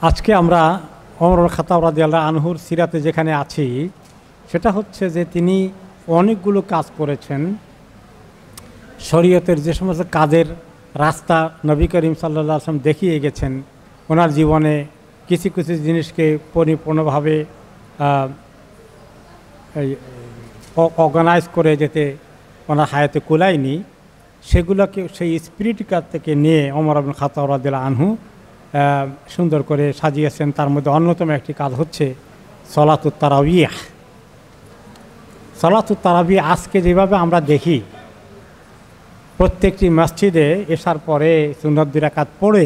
আজকে আমরা ওমর খাত্তাব রাদিয়াল্লাহু আনহুর সিরাতে যেখানে আছি সেটা হচ্ছে যে তিনি অনেকগুলো কাজ করেছেন। শরীয়তের যে সমস্ত কাজের রাস্তা নবী করিম সাল্লাল্লাহু আলাইহি ওয়াসাল্লাম দেখিয়ে গেছেন, ওনার জীবনে কিছু কিছু জিনিসকে পরিপূর্ণভাবে অর্গানাইজ করে যেতে ওনার হায়াতে কুলায়নি, সেগুলোকে সেই স্পিরিট কাজ থেকে নিয়ে ওমর ইবনে খাত্তাব রাদিয়াল্লাহু আনহু সুন্দর করে সাজিয়েছেন। তার মধ্যে অন্যতম একটি কাজ হচ্ছে সলাতুত তারাবিহ। সলাতুত তারাবিহ আজকে যেভাবে আমরা দেখি প্রত্যেকটি মসজিদে এশার পরে সুন্নত 2 রাকাত পড়ে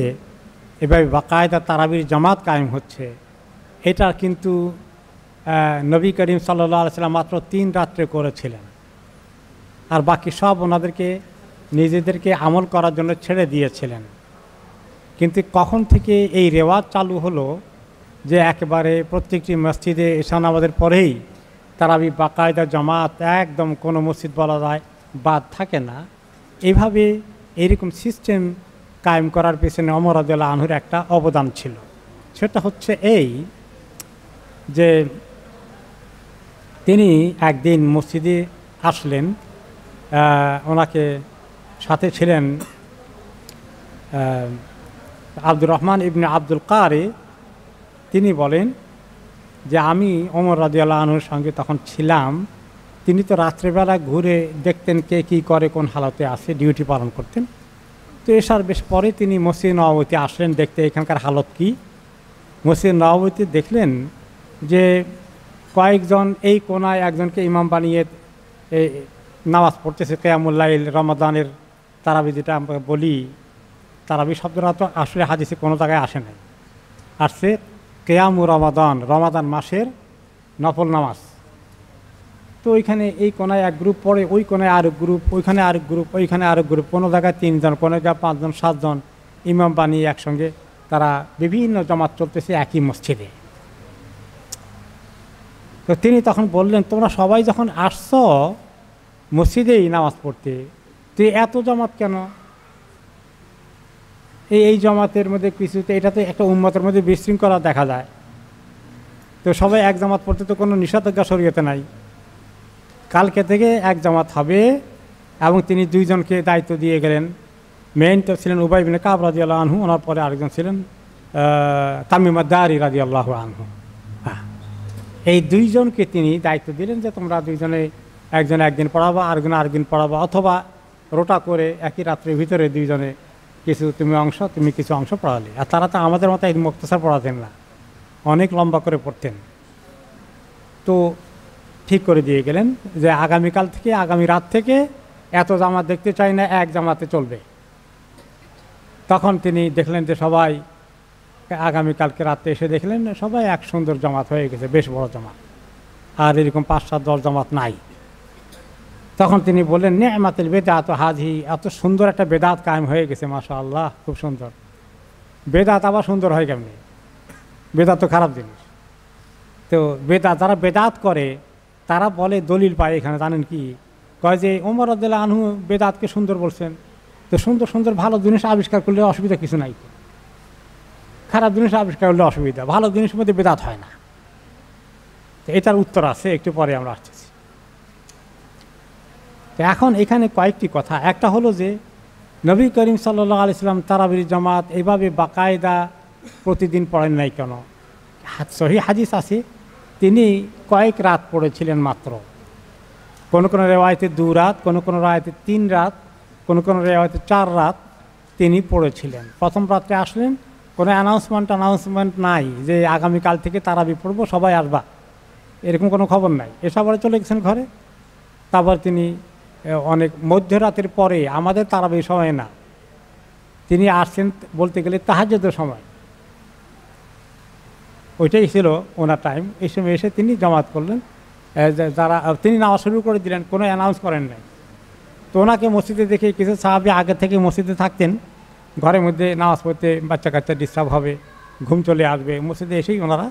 এভাবে বাকায়দা তারাবির জামাত কায়েম হচ্ছে, এটা কিন্তু নবী করিম সাল্লাল্লাহু আলাইহি ওয়াসাল্লাম মাত্র 3 রাত্রে করেছিলেন, আর বাকি সব ওনাদেরকে নিজেদেরকে আমল করার জন্য ছেড়ে দিয়েছিলেন। কিন্তু কখন থেকে এই রেওয়াজ চালু হলো যে একেবারে প্রত্যেকটি মসজিদে এশা নামাজের পরেই তারাবি বাকায়দা জামাত, একদম কোনো মসজিদ বলা যায় বাদ থাকে না। এইভাবে এইরকম সিস্টেম কায়েম করার পেছনে ওমর রাদিয়াল্লাহু আনহুর একটা অবদান ছিল। সেটা হচ্ছে এই যে তিনি একদিন মসজিদে আসলেন, ওনাকে সাথে ছিলেন আব্দুর রহমান ইবনে আব্দুল কারি। তিনি বলেন যে আমি ওমর রাদিয়াল্লাহু আনহুর সঙ্গে তখন ছিলাম। তিনি তো রাত্রেবেলা ঘুরে দেখতেন কে কী করে, কোন হালতে আছে, ডিউটি পালন করতেন। তো এসার বেশ পরে তিনি মসজিদ নববীতে আসলেন দেখতে এখানকার হালত কি। মসজিদ নববীতে দেখলেন যে কয়েকজন এই কোনায় একজনকে ইমাম বানিয়ে নামাজ পড়তেছে কিয়ামুল লাইল, রমাদানের তারাবি, যেটা আমরা বলি তারাবি শব্দটা তো আসলে হাদিসে কোনো জায়গায় আসে নাই, আসছে কিয়ামু রমাদান, রমাদান মাসের নফল নামাজ। তো ওইখানে এই কোনায় এক গ্রুপ পড়ে, ওই কোনায় আরেক গ্রুপ, ওইখানে আরেক গ্রুপ, ওইখানে আরেক গ্রুপ, কোনো জায়গায় 3 জন, কোনো জায়গায় 5 জন 7 জন ইমাম বানিয়ে একসঙ্গে তারা বিভিন্ন জামাত চলতেছে একই মসজিদে। তো তিনি তখন বললেন, তোমরা সবাই যখন আসছো মসজিদেই নামাজ পড়তে, তো এত জামাত কেন? এই জামাতের মধ্যে কিছুতে, এটা তো একটা উম্মতের মধ্যে বিশৃঙ্খলা দেখা যায়। তো সবাই এক জামাত পড়তে তো কোনো নিষেধাজ্ঞা শরীয়তে নাই। কালকে থেকে এক জামাত হবে, এবং তিনি 2 জনকে দায়িত্ব দিয়ে গেলেন। মেইন তো ছিলেন উবাই ইবনে কাব রাদিয়াল্লাহু আনহু, ওনার পরে আরেকজন ছিলেন তামিম আদ-দারি রাদিয়াল্লাহু আনহু। এই 2 জনকে তিনি দায়িত্ব দিলেন যে তোমরা 2 জনে, একজন একদিন পড়াবা, আরেকজন আরেকদিন পড়াবা, অথবা রোটা করে একই রাত্রের ভিতরে 2 জনে কিছু তুমি কিছু অংশ পড়ালে। আর তারা তো আমাদের মতো এই মুক্তসার পড়াতেন না, অনেক লম্বা করে পড়তেন। তো ঠিক করে দিয়ে গেলেন যে আগামীকাল থেকে, আগামী রাত থেকে এত জামাত দেখতে চাই না, এক জামাতে চলবে। তখন তিনি দেখলেন যে সবাই আগামীকালকে রাতে এসে দেখলেন সবাই এক সুন্দর জামাত হয়ে গেছে, বেশ বড় জামাত, আর এরকম 5-7-10 জামাত নাই। তখন তিনি বললেন, নি'মাতুল বিদআতু হাযিহি, এত সুন্দর একটা বেদাত কায়েম হয়ে গেছে, মাশাআল্লাহ, খুব সুন্দর। বেদাত আবার সুন্দর হয় কেমনি? বেদাত তো খারাপ জিনিস। তো যারা বেদাত করে তারা বলে, দলিল পায় এখানে, জানেন কি কয় যে ওমর রাদিয়াল্লাহু আনহু বেদাতকে সুন্দর বলছেন। তো সুন্দর সুন্দর ভালো জিনিস আবিষ্কার করলে অসুবিধা কিছু নাই, খারাপ জিনিস আবিষ্কার করলে অসুবিধা, ভালো জিনিসের মধ্যে বেদাত হয় না। তো এটার উত্তর আছে, একটু পরে আমরা আসতেছি। তো এখন এখানে কয়েকটি কথা। একটা হলো যে নবী করিম সাল্লাল্লাহু আলাইহি ওয়াসাল্লাম তারাবির জামাত এইভাবে বাকায়দা প্রতিদিন পড়েন নাই কেন? সহিহ হাদিস আছে তিনি কয়েক রাত পড়েছিলেন মাত্র। কোনো কোনো রেওয়ায়েতে 2 রাত, কোনো কোনো রেওয়ায়েতে 3 রাত, কোনো কোনো রেওয়ায়েতে 4 রাত তিনি পড়েছিলেন। প্রথম রাত্রে আসলেন, কোনো অ্যানাউন্সমেন্ট নাই যে আগামীকাল থেকে তারাবি পড়বো, সবাই আসবা, এরকম কোনো খবর নাই। এসবরে চলে গেছেন ঘরে। তারপর তিনি অনেক মধ্যরাতের পরে, আমাদের তারাবি সময় না, তিনি আসছেন বলতে গেলে তাহাজ্জুদের সময়, ওইটাই ছিল ওনার টাইম। এই সময় এসে তিনি জামাত করলেন। যারা তিনি নামাজ শুরু করে দিলেন, কোনো অ্যানাউন্স করেন নাই। তো ওনাকে মসজিদে দেখে কিছু সাহাবী আগে থেকে মসজিদে থাকতেন, ঘরের মধ্যে নামাজ পড়তে বাচ্চা কাচ্চা ডিস্টার্ব হবে, ঘুম চলে আসবে, মসজিদে এসেই ওনারা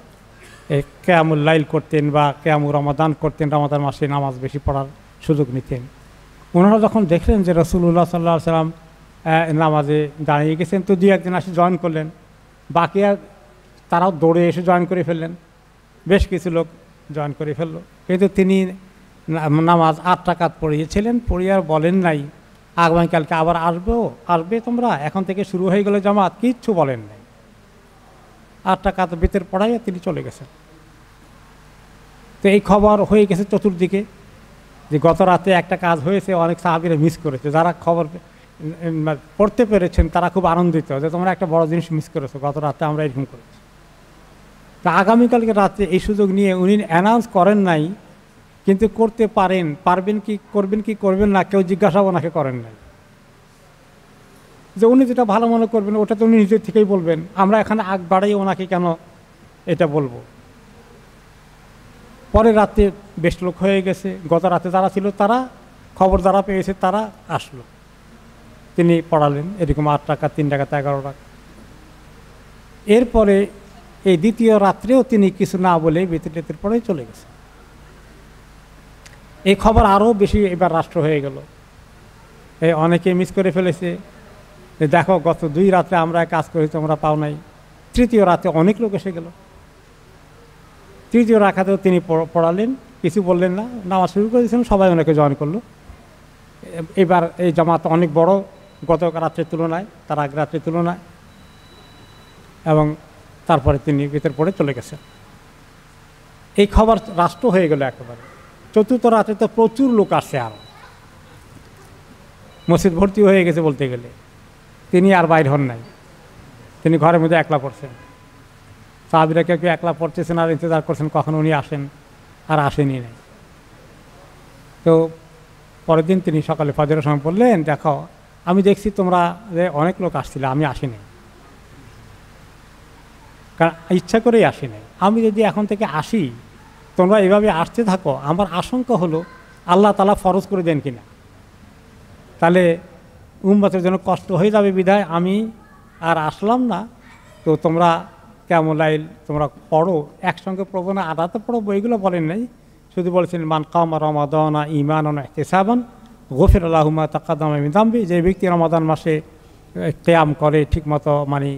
কিয়ামুল লাইল করতেন বা কিয়ামু রমাদান করতেন, রমাদান মাসে নামাজ বেশি পড়ার সুযোগ নিতেন। ওনারা যখন দেখলেন যে রাসূলুল্লাহ সাল্লাল্লাহু আলাইহি ওয়াসাল্লাম নামাজে দাঁড়িয়ে গেছেন, তো 2-1 জন আসে জয়েন করলেন। বাকি আর তারাও দৌড়ে এসে জয়েন করে ফেললেন, বেশ কিছু লোক জয়েন করে ফেললো। কিন্তু তিনি নামাজ 8 রাকাত পড়িয়েছিলেন, পড়িয়ে আর বলেন নাই আগামীকালকে আবার আসবে তোমরা, এখন থেকে শুরু হয়ে গেল জামাত, কিচ্ছু বলেন নাই। 8 রাকাত ভিতর পড়াইয়া তিনি চলে গেছেন। তো এই খবর হয়ে গেছে চতুর্দিকে যে গত রাতে একটা কাজ হয়েছে, অনেক সাহাবীরা মিস করেছে। যারা খবর পড়তে পেরেছেন তারা খুব আনন্দিত যে তোমরা একটা বড় জিনিস মিস করেছো, গত রাতে আমরা এরকম করেছি। তা আগামীকালকে রাতে এই সুযোগ নিয়ে উনি অ্যানাউন্স করেন নাই, কিন্তু করতে পারবেন কি করবেন না কেউ জিজ্ঞাসাও ওনাকে করেন নাই। যে উনি যেটা ভালো মনে করবেন ওটা তো উনি নিজের থেকেই বলবেন, আমরা এখানে আগ বাড়াই ওনাকে কেন এটা বলবো। পরে রাতে বেশ লোক হয়ে গেছে, গত রাতে যারা ছিল তারা খবর যারা পেয়েছে তারা আসলো, তিনি পড়ালেন এরকম 8 রাকাত 3 রাকাত 11 রাকাত। এরপরে এই দ্বিতীয় রাত্রেও তিনি কিছু না বলে বিতির পরেই চলে গেছে। এই খবর আরও বেশি এবার রাষ্ট্র হয়ে গেল, এই অনেকে মিস করে ফেলেছে যে দেখো গত 2 রাত্রে আমরা কাজ করি তোমরা পাও নাই। তৃতীয় রাতে অনেক লোক এসে গেল, তৃতীয় রাকাতেও তিনি পড়ালেন, কিছু বললেন না, নামাজ শুরু করে দিয়েছেন, সবাই ওনাকে জয়েন করলো। এবার এই জামাত অনেক বড় গত রাত্রের তুলনায়, তার আগ রাত্রের তুলনায়, এবং তারপরে তিনি ভিতর পড়ে চলে গেছেন। এই খবর রাষ্ট্র হয়ে গেল একেবারে। চতুর্থ রাতে তো প্রচুর লোক আসছে, আরও মসজিদ ভর্তি হয়ে গেছে বলতে গেলে। তিনি আর বাইর হন নাই, তিনি ঘরের মধ্যে একলা পড়ছেন। সাহাবীরা কেউ একলা পড়তেছেন আর ইন্তজার করছেন কখন উনি আসেন, আর আসেনি নাই। তো পরের দিন তিনি সকালে ফজরের সময় বললেন, দেখো আমি দেখছি তোমরা যে অনেক লোক আসছিল, আমি আসিনি, কারণ ইচ্ছা করেই আসিনি। আমি যদি এখন থেকে আসি তোমরা এভাবে আসতে থাকো, আমার আশঙ্কা হলো আল্লাহ তাআলা ফরজ করে দেন কিনা, তাহলে উম্মতের জন্য কষ্ট হয়ে যাবে, বিধায় আমি আর আসলাম না। তো তোমরা কেমন লাইল তোমরা পড়ো, একসঙ্গে পড়বো না আদাতে পড়বো, এগুলো বলেন নাই। শুধু বলেছেন মান কামা রমাদানা ঈমানান ওয়া ইহতিসাবান গফিরা লাহু মা তাকাদ্দামা মিন যামবি, যে ব্যক্তি রমাদান মাসে কিয়াম করে ঠিকমতো, মানে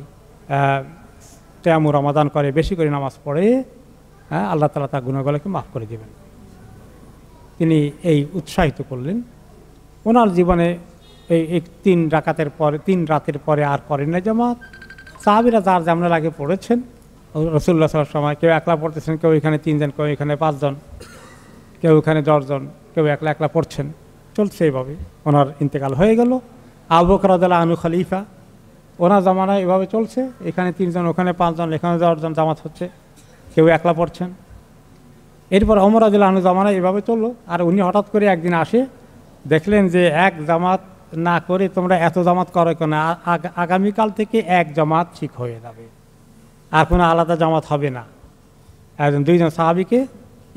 কিয়ামু রমাদান করে, বেশি করে নামাজ পড়ে, হ্যাঁ, আল্লাহ তাআলা তার গুনাহগুলোকে মাফ করে দেবেন। তিনি এই উৎসাহিত করলেন। ওনার জীবনে এই 3 রাকাতের পরে 3 রাতের পরে আর করেন না জামাত। সাহাবীরা যার যেমন লাগে পড়েছেন, রাসূলুল্লাহ সাল্লাল্লাহু আলাইহি ওয়াসাল্লাম কেউ একলা পড়তেছেন, কেউ এখানে 3 জন, কেউ এখানে 5 জন, কেউ এখানে 10 জন, কেউ একলা পড়ছেন, চলছে এইভাবে। ওনার ইন্তেকাল হয়ে গেল। আবু বকর রাদিয়াল্লাহু আনহু খলিফা, ওনার জামানায় এভাবে চলছে, এখানে 3 জন, ওখানে 5 জন, এখানে 10 জন জামাত হচ্ছে, কেউ একলা পড়ছেন। এরপর ওমর রাদিয়াল্লাহু আনহু জামানায় এভাবে চললো। আর উনি হঠাৎ করে একদিন আসে, দেখলেন যে এক জামাত না করে তোমরা এত জামাত করো কেন, আগামীকাল থেকে এক জামাত ঠিক হয়ে যাবে, আর কোনো আলাদা জামাত হবে না। একজন 2 জন সাহাবীকে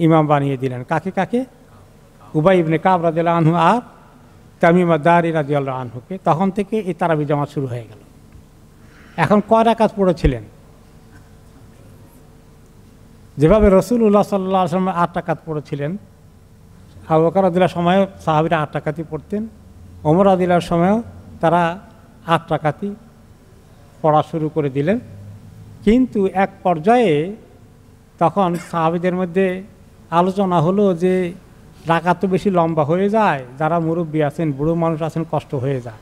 ইমাম বানিয়ে দিলেন। কাকে? উবাই ইবনে কাব রাদিয়াল্লাহু আনহু আর তামিম আদ-দারি রাদিয়াল্লাহু আনহুকে। তখন থেকে এই তারাবি জামাত শুরু হয়ে গেল। এখন কয় রাকাত পড়েছিলেন? যেভাবে রাসূলুল্লাহ সাল্লাল্লাহু আলাইহি ওয়াসাল্লাম 8 রাকাত পড়েছিলেন, আবু বকর রাদিয়াল্লাহু সময়ও সাহাবীরা 8 রাকাতই পড়তেন, ওমর রাদিয়াল্লাহু সময়ও তারা 8 রাকাতই পড়া শুরু করে দিলেন। কিন্তু এক পর্যায়ে তখন সাহাবীদের মধ্যে আলোচনা হলো যে রাকাত তো বেশি লম্বা হয়ে যায়, যারা মুরব্বী আছেন, বুড়ো মানুষ আছেন, কষ্ট হয়ে যায়,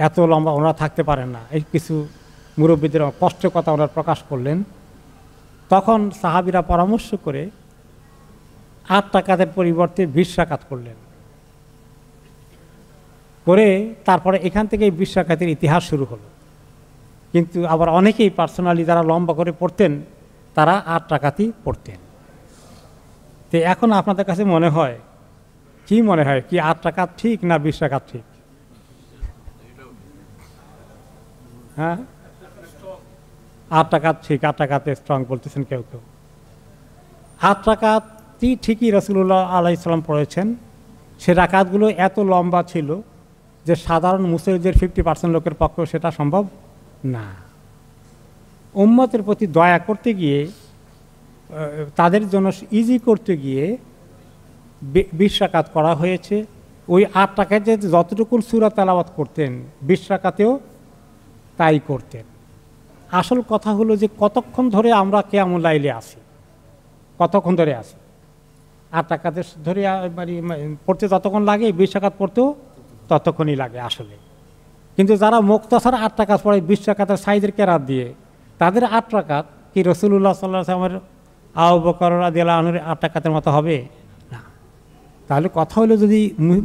এত লম্বা ওনারা থাকতে পারেন না। এই কিছু মুরব্বীদের কষ্টের কথা ওনারা প্রকাশ করলেন। তখন সাহাবীরা পরামর্শ করে 8 রাকাতের পরিবর্তে 20 রাকাত করলেন, করে তারপরে এখান থেকে 20 রাকাতের ইতিহাস শুরু হলো। কিন্তু আবার অনেকেই পার্সোনালি যারা লম্বা করে পড়তেন তারা 8 রাকাতই পড়তেন। তো এখন আপনাদের কাছে মনে হয় কি 8 রাকাত ঠিক না 20 রাকাত ঠিক? হ্যাঁ, 8 রাকাত ঠিক, 8 রাকাতে স্ট্রং বলতেছেন কেউ। 8 রাকাতই ঠিকই রাসূলুল্লাহ আলাইহিস সালাম পড়েছেন। সে রাকাতগুলো এত লম্বা ছিল যে সাধারণ মুসলিমদের 50% লোকের পক্ষেও সেটা সম্ভব না। উম্মতের প্রতি দয়া করতে গিয়ে, তাদের জন্য ইজি করতে গিয়ে 20 রাকাত করা হয়েছে। ওই 8 রাকাতে যতটুকু সূরা তেলাওয়াত করতেন 20 রাকাতেও তাই করতেন। আসল কথা হলো যে কতক্ষণ ধরে আমরা কিয়ামুল লাইলে আসি, কতক্ষণ ধরে আসি। 8 রাকাতের ধরে পড়তে যতক্ষণ লাগে, 20 রাকাত পড়তেও ততক্ষণই লাগে আসলে। কিন্তু যারা মুক্তাসার 8 রাকাত পড়ে 20 রাকাতের সাইজের কেরাত দিয়ে, তাদের 8 রাকাত কি রাসূলুল্লাহ সাল্লাল্লাহু আলাইহি ওয়াসাল্লামের আবু বকর রাদিয়াল্লাহু আনহুর 8 রাকাতের মতো হবে না। তাহলে কথা হলো যদি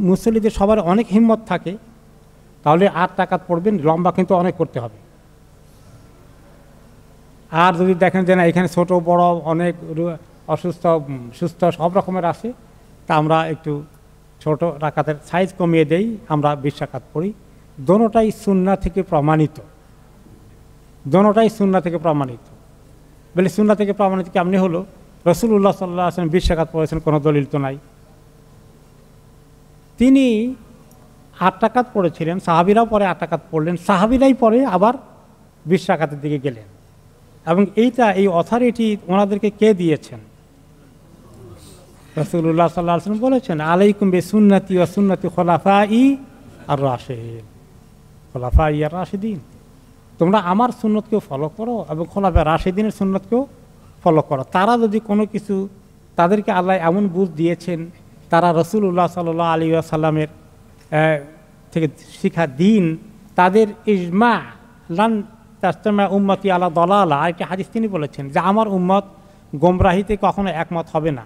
মুসল্লিদের সবার অনেক হিম্মত থাকে তাহলে 8 রাকাত পড়বেন, লম্বা কিন্তু অনেক করতে হবে। আর যদি দেখেন যে না এখানে ছোট বড় অনেক অসুস্থ সুস্থ সব রকমের আসে, তা আমরা একটু ছোট রাকাতের সাইজ কমিয়ে দেই, আমরা 20 রাকাত পড়ি। দোনোটাই সুন্নাহ থেকে প্রমাণিত, দোনোটাই সুন্নাহ থেকে প্রমাণিত। বলে সুন্নাহ থেকে প্রমাণিত কেমনি হলো? রাসূলুল্লাহ সাল্লাল্লাহু আলাইহি ওয়াসাল্লাম 20 রাকাত পড়েছেন, কোনো দলিল তো নাই। তিনি 8 রাকাত পড়েছিলেন, সাহাবীরাও পরে 8 রাকাত পড়লেন, সাহাবীরাই পরে আবার 20 রাকাতের দিকে গেলেন। এবং এই অথরিটি ওনাদেরকে কে দিয়েছেন? রাসূলুল্লাহ সাল্লাল্লাহু আলাইহি ওয়াসাল্লাম বলেছেন, আলাইকুম বিসুন্নতি ওয়া সুন্নতি খুলাফাই আর রাশিদিন, খুলাফাই আর রাশিদিন, তোমরা আমার সুন্নতকেও ফলো করো এবং খোলাফায়ে রাশিদিনের সুন্নতকেও ফলো করো। তারা যদি কোনো কিছু, তাদেরকে আল্লাহ এমন বুঝ দিয়েছেন, তারা রাসূলুল্লাহ সাল্লাল্লাহু আলাইহি ওয়াসাল্লামের থেকে শিখা দিন, তাদের ইজমা লান তাজতামা উম্মতি আলা দালালা, আরেকটি হাদিস তিনি বলেছেন যে আমার উম্মত গোমরাহিতে কখনো একমত হবে না।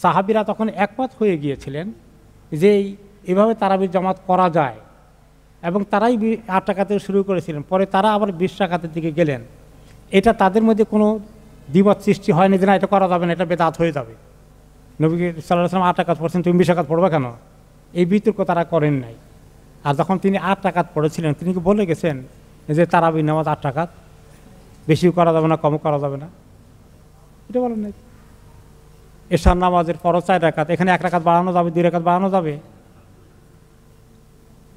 সাহাবীরা তখন একমত হয়ে গিয়েছিলেন যে এভাবে তারাবির জামাত করা যায়, এবং তারাই 8 রাকাতে শুরু করেছিলেন, পরে তারা আবার 20 রাকাতের দিকে গেলেন। এটা তাদের মধ্যে কোনো দ্বিমত সৃষ্টি হয়নি যে না এটা করা যাবে না, এটা বেদাত হয়ে যাবে। নবী সাল্লাল্লাহু আলাইহি ওয়াসাল্লাম 8 রাকাত পড়ছেন, তুমি 20 রাকাত পড়বে কেন? এই বিতর্ক তারা করেন নাই। আর যখন তিনি 8 রাকাত পড়েছিলেন, তিনি কি বলে গেছেন যে তারাবির নামাজ 8 রাকাত, বেশিও করা যাবে না কমও করা যাবে না? এটা বলেন নাই। এশার নামাজের ফরজ 4 রাকাত, এখানে 1 রাকাত বাড়ানো যাবে, 2 রাকাত বাড়ানো যাবে,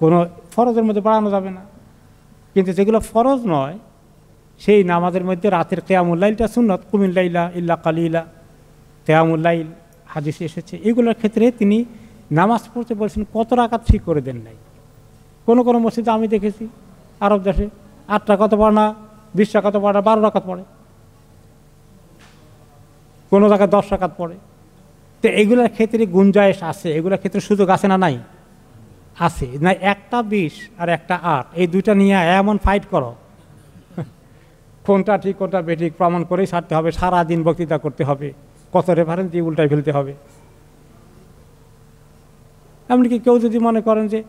কোনো ফরজের মধ্যে বাড়ানো যাবে না। কিন্তু যেগুলো ফরজ নয় সেই নামাজের মধ্যে রাতের কিয়ামুল লাইলটা সুন্নত, কুমিল লাইলা ইল্লা কালিলা, কিয়ামুল লাইল হাদিসে এসেছে। এগুলোর ক্ষেত্রে তিনি নামাজ পড়তে বলছেন, কত রাকাত ঠিক করে দেন নাই। কোনো কোনো মসজিদে আমি দেখেছি আরব দেশে 8 রাকাত পড়ে না, 20 রাকাত পড়ে না, 12 রাকাত পড়ে, কোনো জায়গায় 10 রাকাত পড়ে। তো এগুলোর ক্ষেত্রে গুঞ্জাইশ আছে, এগুলোর ক্ষেত্রে সুযোগ আছে না নাই? আছে না। একটা 20 আর একটা 8, এই দুইটা নিয়ে এমন ফাইট করো, কোনটা ঠিক কোনটা বেঠিক প্রমাণ করেই ছাড়তে হবে, সারাদিন বক্তৃতা করতে হবে, কত রেফারেন্স দিয়ে উল্টায় ফেলতে হবে। এমনকি কেউ যদি মনে করেন যে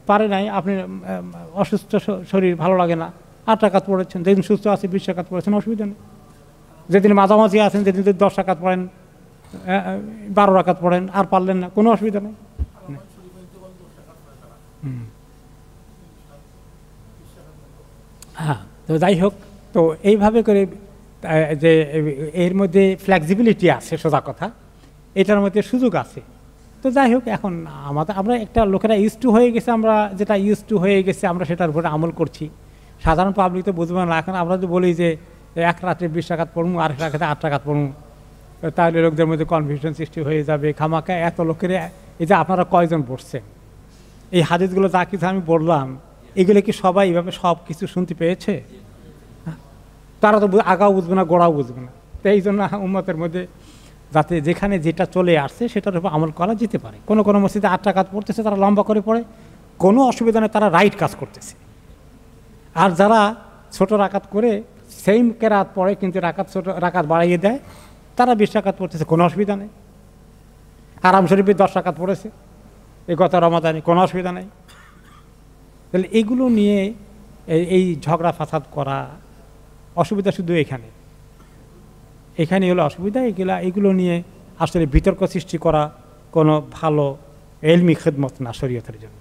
পারে নাই, আপনি অসুস্থ শরীর ভালো লাগে না, 8 রাকাত পড়েছেন, যেদিন সুস্থ আছে 20 রাকাত পড়েছেন, অসুবিধা নেই। যেদিন মাঝামাঝি আছেন, যেদিন 10 রাকাত পড়েন, 12 রাকাত পড়েন, আর পারলেন না, কোনো অসুবিধা নেই। হ্যাঁ, তো যাই হোক, তো এইভাবে করে যে এর মধ্যে ফ্লেক্সিবিলিটি আছে, সোজা কথা, এটার মধ্যে সুযোগ আছে। তো যাই হোক, এখন আমরা একটা লোকেরা ইউজ টু হয়ে গেছে, আমরা যেটা ইউজ টু হয়ে গেছে আমরা সেটার উপরে আমল করছি। সাধারণ পাবলিক তো বুঝবে না। এখন আমরা যদি বলি যে 1 রাতে 20 রাকাত পড়বো, আর 1 রাকাতে 8 রাকাত পড়বো, তাহলে লোকদের মধ্যে কনফিউশন সৃষ্টি হয়ে যাবে। খামাকা এত লোকের, এই যে আপনারা কয়জন পড়ছেন, এই হাদিসগুলো যা কিছু আমি বললাম, এগুলো কি সবাই এইভাবে সব কিছু শুনতে পেয়েছে? তারা তো আগাও বুঝবে না, গোড়াও বুঝবে না। তো এই জন্য উম্মতের মধ্যে যাতে যেখানে যেটা চলে আসছে সেটার উপর আমল করা যেতে পারে। কোনো কোনো মসজিদে 8 রাকাত পড়তেছে, তারা লম্বা করে পড়ে, কোনো অসুবিধা নেই, তারা রাইট কাজ করতেছে। আর যারা ছোট রাকাত করে সেম কেরাত পড়ে কিন্তু ছোট রাকাত বাড়িয়ে দেয়, তারা 20 রাকাত পড়তেছে, কোনো অসুবিধা নেই। আরাম শরীফে 10 রাকাত পড়েছে এই গত রমাদানে, কোনো অসুবিধা নেই। তাহলে এগুলো নিয়ে এই ঝগড়া ফাসাদ করা, অসুবিধা শুধু এখানে হলো অসুবিধা। এগুলো নিয়ে আসলে বিতর্ক সৃষ্টি করা কোনো ভালো এলমি খেদমত না শরীয়তের জন্য।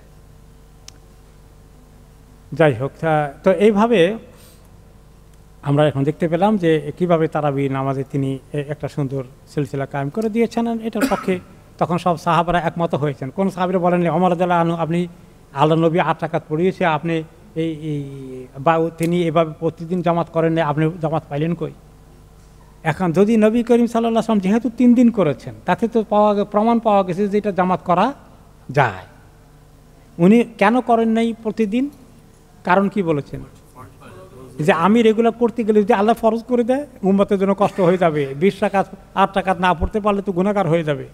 যাই হোক, তো এইভাবে আমরা এখন দেখতে পেলাম যে কীভাবে তারাবি নামাজে তিনি একটা সুন্দর সিলসিলা কায়েম করে দিয়েছেন। এটার পক্ষে তখন সব সাহাবারা একমত হয়েছেন। কোন সাহাবীরা বলেননি ওমর রাদিয়াল্লাহু আনহু আপনি আল্লাহ নবী 8 রাকাত পড়িয়েছে, আপনি বা তিনি এভাবে প্রতিদিন জামাত করেন না, আপনি জামাত পাইলেন কই? এখন যদি নবী করিম সাল্লাল্লাহু আলাইহি ওয়াসাল্লাম যেহেতু 3 দিন করেছেন, তাতে তো প্রমাণ পাওয়া গেছে যে এটা জামাত করা যায়। উনি কেন করেন নাই প্রতিদিন? কারণ কি বলেছেন? যে আমি রেগুলার করতে গেলে যদি আল্লাহ ফরজ করে দেয় উম্মতের জন্য কষ্ট হয়ে যাবে, 20 রাকাত 8 রাকাত না পড়তে পারলে তো গুনাহগার হয়ে যাবে,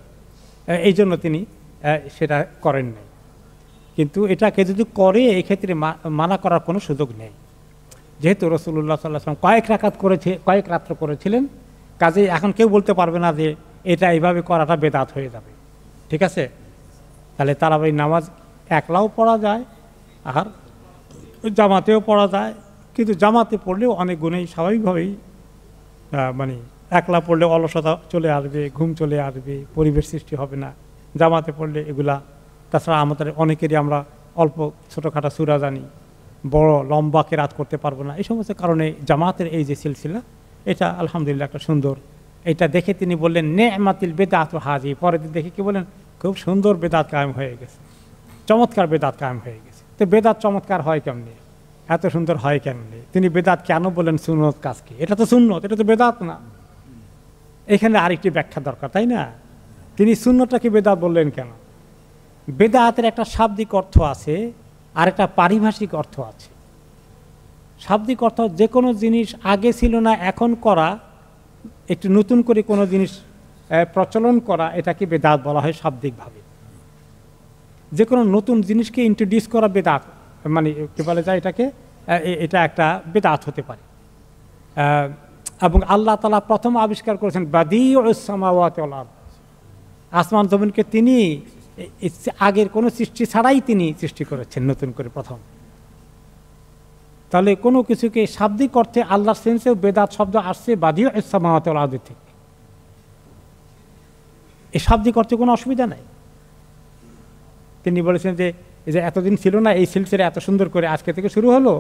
এই জন্য তিনি সেটা করেন নাই। কিন্তু এটাকে যদি করে এই ক্ষেত্রে মানা করার কোনো সুযোগ নেই, যেহেতু রাসূলুল্লাহ সাল্লাল্লাহু আলাইহি ওয়াসাল্লাম কয়েক রাকাত করেছে, কয়েক রাত্র করেছিলেন, কাজেই এখন কেউ বলতে পারবে না যে এটা এইভাবে করাটা বেদাত হয়ে যাবে। ঠিক আছে, তাহলে তারাবি নামাজ একলাও পড়া যায় আর জামাতেও পড়া যায়, কিন্তু জামাতে পড়লেও অনেক গুণেই স্বাভাবিকভাবেই মানে একলা পড়লে অলসতা চলে আসবে, ঘুম চলে আসবে, পরিবেশ সৃষ্টি হবে না। জামাতে পড়লে এগুলা, তাছাড়া আমাদের অনেকেরই আমরা অল্প ছোটোখাটো সূরা জানি, বড় লম্বা কেরাত করতে পারবো না, এই সমস্ত কারণে জামাতের এই যে সিলসিলা এটা আলহামদুলিল্লাহ একটা সুন্দর। এটা দেখে তিনি বললেন নেমাতিল বেদাত হাজি, পরের দিন দেখে কি বলেন, খুব সুন্দর বেদাত কায়েম হয়ে গেছে, চমৎকার বেদাত কায়েম হয়ে গেছে। তো বেদাত চমৎকার হয় কেমনি, এত সুন্দর হয় কেমনি? তিনি বেদাত কেন বলেন সুন্নত কাজকে? এটা তো সুন্নত, এটা তো বেদাত না। এখানে আরেকটি ব্যাখ্যা দরকার, তাই না? তিনি সুন্নতটাকে বেদাত বললেন কেন? বেদাতের একটা শাব্দিক অর্থ আছে আর একটা পারিভাষিক অর্থ আছে। শাব্দিক অর্থ যে কোনো জিনিস আগে ছিল না এখন করা, একটু নতুন করে কোনো জিনিস প্রচলন করা, এটাকে বেদাত বলা হয় শাব্দিকভাবে। যে কোনো নতুন জিনিসকে ইন্ট্রোডিউস করা বেদাত, মানে কি বলা যায় এটাকে, এটা একটা বেদাত হতে পারে। এবং আল্লাহ তাআলা প্রথম আবিষ্কার করেছেন বাদিউস সামাওয়াতি ওয়াল আরদ, আসমান জমিনকে তিনি আগের কোনো সৃষ্টি ছাড়াই তিনি সৃষ্টি করেছেন নতুন করে প্রথম। তাহলে কোনো কিছুকে শাব্দিক অর্থে আল্লাহর সেন্সেও বেদাত শব্দ আসছে বাদিউস সামাওয়াতি ওয়াল আরদ থেকে, এই শাব্দিক অর্থে কোনো অসুবিধা নাই। তিনি বলেছেন যে এই যে এতদিন ছিল না, এই সিলসিলা এত সুন্দর করে আজকে থেকে শুরু হলো,